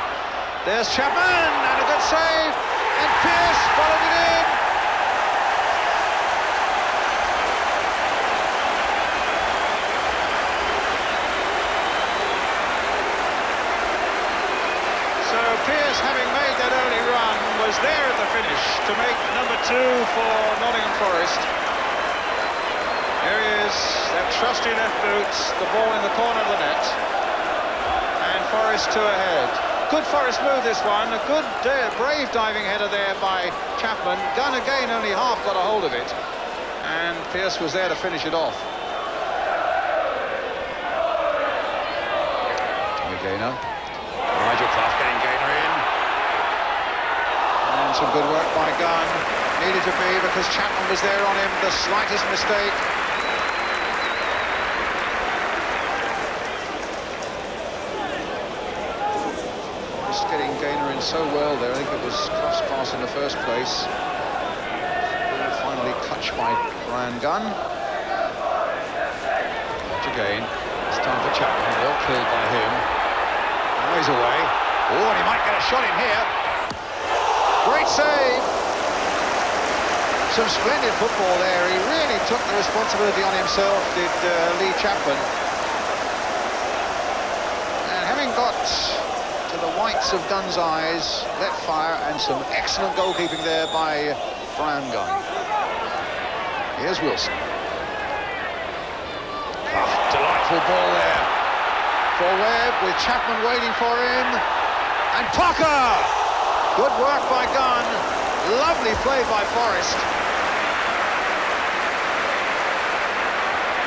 There's Chapman, and a good save. And Pearce followed it in. So Pearce, having made that early run, was there at the finish to make number 2 for Nottingham Forest. Here he is, that trusty left boot, the ball in the corner of the net, and Forest 2 ahead. Good Forest move, this one. A good, brave diving header there by Chapman. Gunn again only half got a hold of it, and Pearce was there to finish it off. Tommy Gaynor. Nigel Clough getting Gaynor in. And some good work by Gunn. Needed to be, because Chapman was there on him. The slightest mistake. Getting Gaynor in so well there. I think it was Clough's pass in the first place. Finally clutched by Brian Gunn. Watch again. It's time for Chapman. Well killed by him. Now he's away. Oh, and he might get a shot in here. Great save. Some splendid football there. He really took the responsibility on himself, did Lee Chapman. And having got to the whites of Dunn's eyes, let fire, and some excellent goalkeeping there by Brian Gunn. Here's Wilson. Delightful ball there for Webb, with Chapman waiting for him, and Parker! Good work by Gunn, lovely play by Forrest.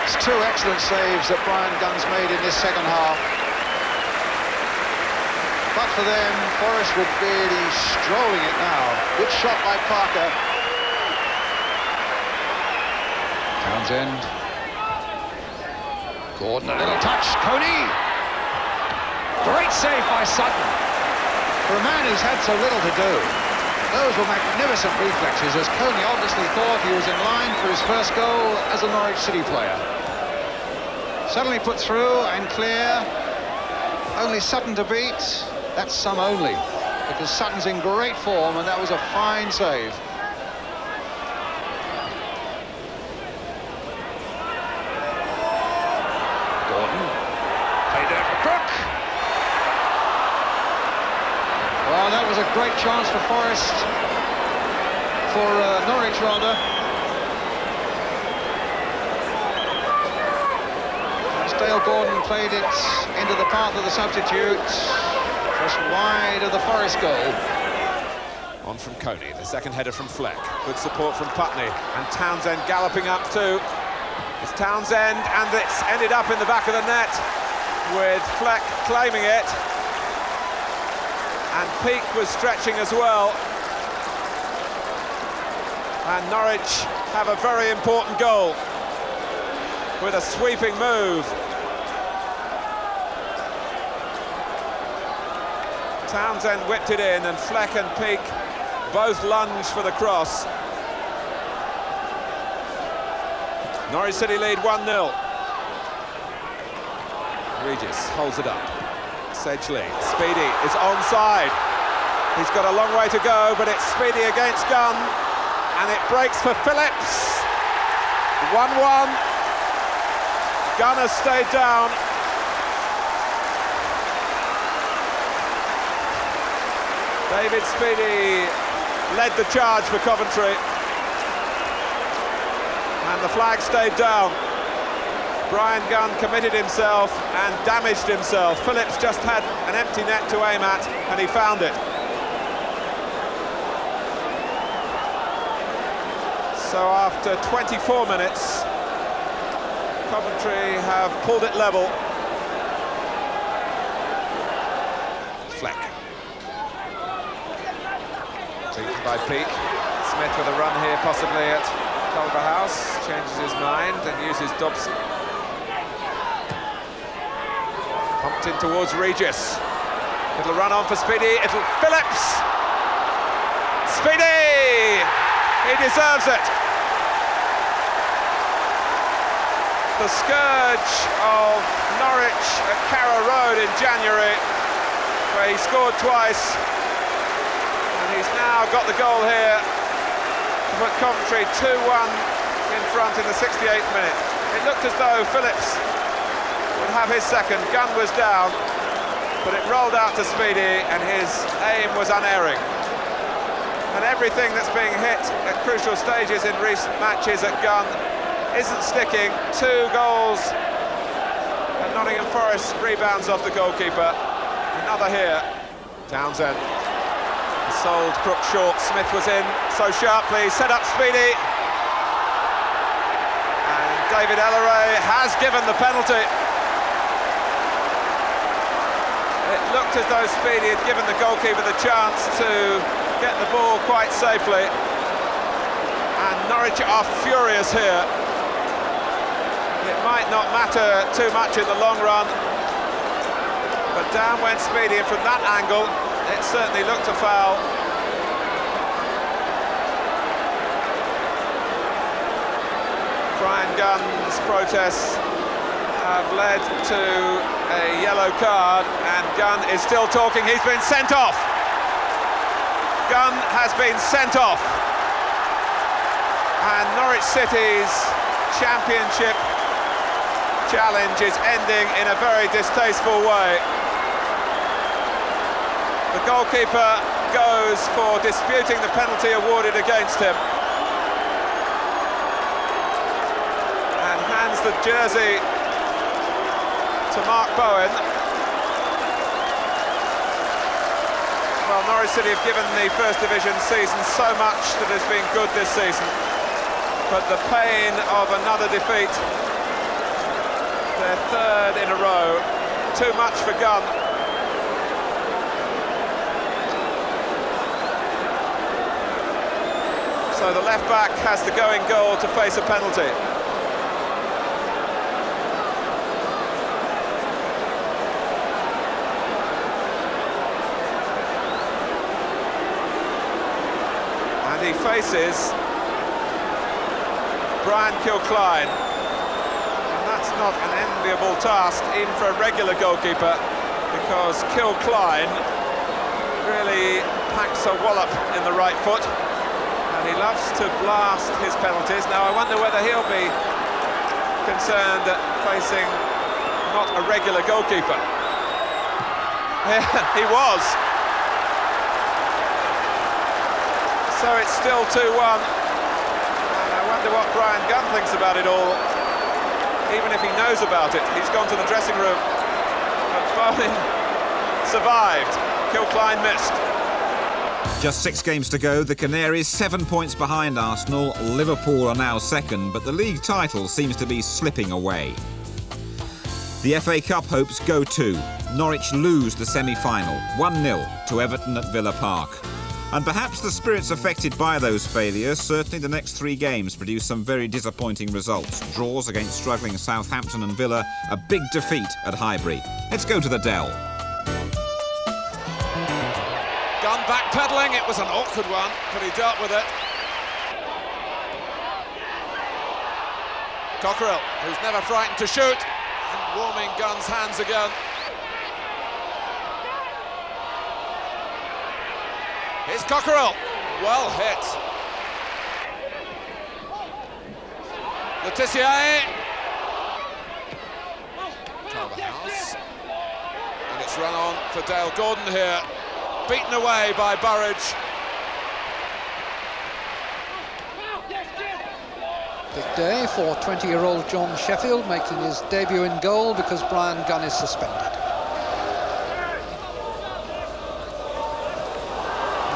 It's two excellent saves that Brian Gunn's made in this second half. But for them, Forrest would be strolling it now. Good shot by Parker. Townsend. Gordon, a little touch. Coney. Great save by Sutton. For a man who's had so little to do, those were magnificent reflexes, as Coney obviously thought he was in line for his first goal as a Norwich City player. Suddenly put through and clear. Only Sutton to beat. That's some only, because Sutton's in great form, and that was a fine save. Gordon, played there for Crook. Well, that was a great chance for Forrest, for Norwich rather. As Dale Gordon played it into the path of the substitutes. Just wide of the Forest goal. On from Coney, the second header from Fleck. Good support from Putney, and Townsend galloping up too. It's Townsend, and it's ended up in the back of the net with Fleck claiming it. And Peake was stretching as well. And Norwich have a very important goal with a sweeping move. Townsend whipped it in, and Fleck and Peake both lunged for the cross. Norwich City lead 1-0. Regis holds it up. Sedgley, Speedy is onside. He's got a long way to go, but it's Speedy against Gunn, and it breaks for Phillips. 1-1. Gunn has stayed down. David Speedy led the charge for Coventry, and the flag stayed down. Brian Gunn committed himself and damaged himself. Phillips just had an empty net to aim at, and he found it. So after 24 minutes, Coventry have pulled it level. Fleck. By Peake. Smith with a run here, possibly at Culver House. Changes his mind and uses Dobson. Pumped in towards Regis. It'll run on for Speedy. It'll Phillips. Speedy! He deserves it. The scourge of Norwich at Carrow Road in January, where he scored twice. He's now got the goal here to put Coventry 2-1 in front in the 68th minute. It looked as though Phillips would have his second. Gunn was down, but it rolled out to Speedy, and his aim was unerring. And everything that's being hit at crucial stages in recent matches at Gunn isn't sticking. 2 goals, and Nottingham Forest rebounds off the goalkeeper. Another here. Townsend. Sold Crook short. Smith was in so sharply, set up Speedy, and David Elleray has given the penalty. It looked as though Speedy had given the goalkeeper the chance to get the ball quite safely, and Norwich are furious here. It might not matter too much in the long run, but down went Speedy, and from that angle it certainly looked a foul. Brian Gunn's protests have led to a yellow card, and Gunn is still talking. He's been sent off. Gunn has been sent off. And Norwich City's championship challenge is ending in a very distasteful way. The goalkeeper goes for disputing the penalty awarded against him and hands the jersey to Mark Bowen. Well, Norwich City have given the First Division season so much that has been good this season, but the pain of another defeat, their third in a row, too much for Gunn. So the left-back has the going goal to face a penalty. And he faces Brian Kilcline. And that's not an enviable task, even for a regular goalkeeper, because Kilcline really packs a wallop in the right foot. And he loves to blast his penalties. Now, I wonder whether he'll be concerned at facing not a regular goalkeeper. He was. So it's still 2-1. And I wonder what Brian Gunn thinks about it all. Even if he knows about it, he's gone to the dressing room. But Bowen survived. Kilcline missed. Just 6 games to go, the Canaries 7 points behind Arsenal. Liverpool are now second, but the league title seems to be slipping away. The FA Cup hopes go too. Norwich lose the semi-final, 1-0 to Everton at Villa Park. And perhaps the spirits affected by those failures, certainly the next 3 games produce some very disappointing results. Draws against struggling Southampton and Villa, a big defeat at Highbury. Let's go to the Dell. Gunn backpedaling, it was an awkward one, but he dealt with it. Cockerill, who's never frightened to shoot, and warming Gunn's hands again. Here's Cockerill, well hit. Letitia. House. And it's run on for Dale Gordon here. Beaten away by Burridge. Big day for 20-year-old John Sheffield, making his debut in goal because Brian Gunn is suspended.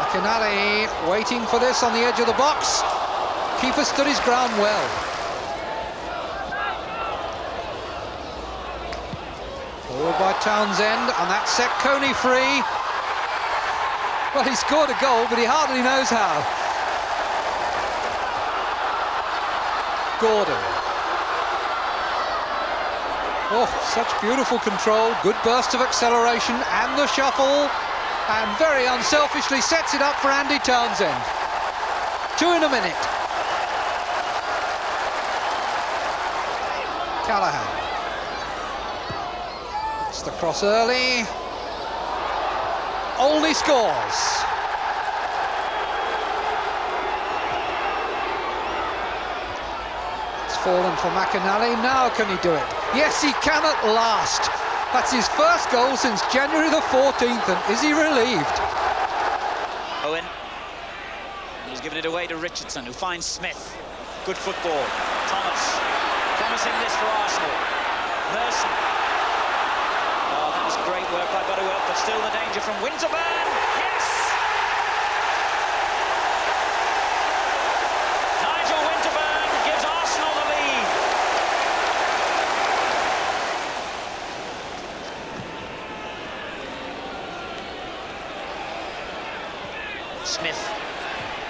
McInally waiting for this on the edge of the box. Keeper stood his ground well. Forward by Townsend, and that set Coney free. Well, he scored a goal, but he hardly knows how. Gordon. Oh, such beautiful control, good burst of acceleration and the shuffle, and very unselfishly sets it up for Andy Townsend. 2 in a minute. Callahan. That's the cross early. Oldie scores. It's fallen for McInally. Now can he do it? Yes, he can at last. That's his first goal since January the 14th, and is he relieved? Owen. He's given it away to Richardson, who finds Smith. Good football. Thomas. Promising this for Arsenal. Merson. Oh, that was great work by Butterworth, but still the danger from Winterburn. Yes! Nigel Winterburn gives Arsenal the lead. Smith.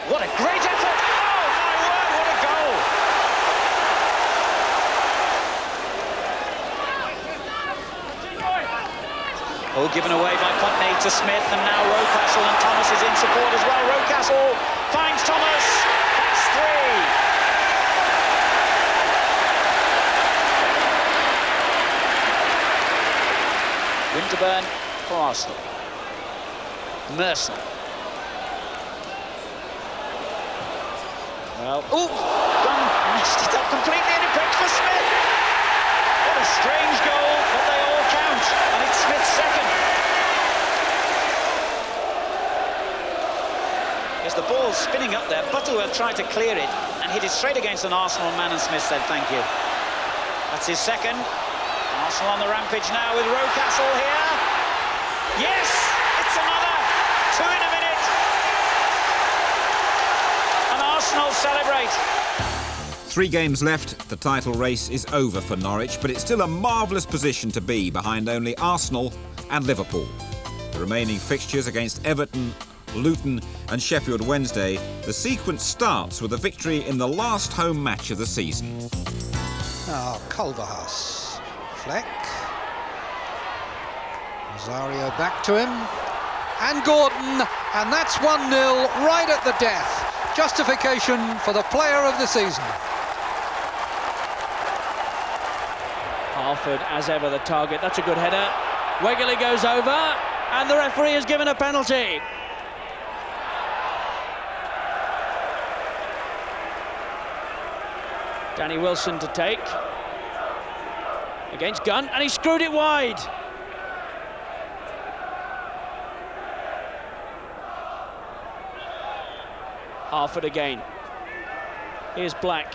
What a great effort! Oh, my word, what a goal! All given away by Putney to Smith, and now Rocastle, and Thomas is in support as well. Rocastle finds Thomas. That's 3. Winterburn for Arsenal. Merson. Well, Gunn messed it up completely, and it breaks for Smith. What a strange goal, but they all count, and it's Smith's second. As the ball's spinning up there, Butterworth tried to clear it and hit it straight against an Arsenal man, and Smith said thank you. That's his second, Arsenal on the rampage now with Rocastle here. Yes, it's another. 2 in a minute. And Arsenal celebrate. 3 games left, the title race is over for Norwich, but it's still a marvellous position to be behind only Arsenal and Liverpool. The remaining fixtures against Everton, Luton and Sheffield Wednesday, the sequence starts with a victory in the last home match of the season. Now, Culverhouse. Fleck. Rosario back to him. And Gordon. And that's 1-0 right at the death. Justification for the player of the season. Harford, as ever, the target. That's a good header. Wegerle goes over, and the referee has given a penalty. Danny Wilson to take. Against Gunn, and he screwed it wide. Harford again. Here's Black.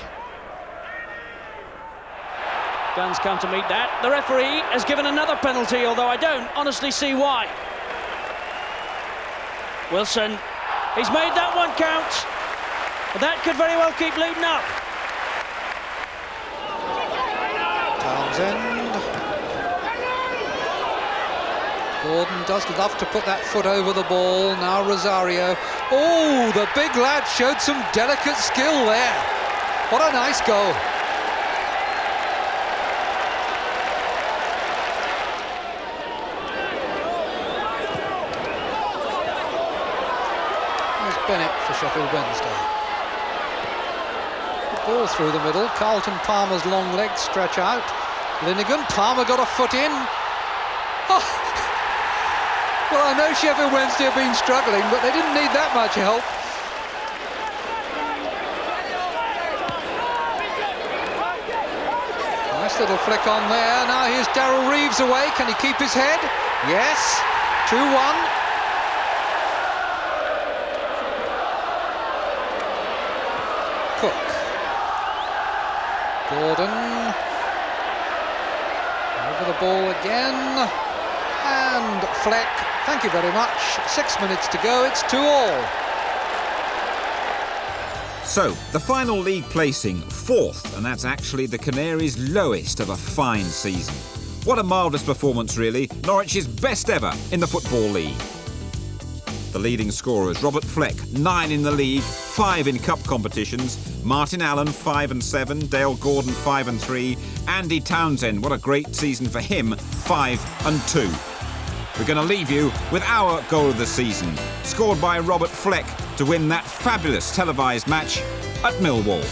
Gunn's come to meet that. The referee has given another penalty, although I don't honestly see why. Wilson, he's made that one count. But that could very well keep Luton up. Townsend. Gordon does love to put that foot over the ball. Now Rosario. Oh, the big lad showed some delicate skill there. What a nice goal. Bennett for Sheffield Wednesday. The ball through the middle. Carlton Palmer's long legs stretch out. Linnigan. Palmer got a foot in. Oh. Well, I know Sheffield Wednesday have been struggling, but they didn't need that much help. Nice little flick on there. Now here's Darryl Reeves away. Can he keep his head? Yes. 2-1. Gordon, over the ball again, and Fleck, thank you very much, 6 minutes to go, it's 2-2. So, the final league placing, 4th, and that's actually the Canaries' lowest of a fine season. What a marvellous performance, really, Norwich's best ever in the Football League. The leading scorers, Robert Fleck, 9 in the league, 5 in cup competitions, Martin Allen, 5 and 7, Dale Gordon, 5 and 3, Andy Townsend, what a great season for him, 5 and 2. We're going to leave you with our goal of the season, scored by Robert Fleck to win that fabulous televised match at Millwall.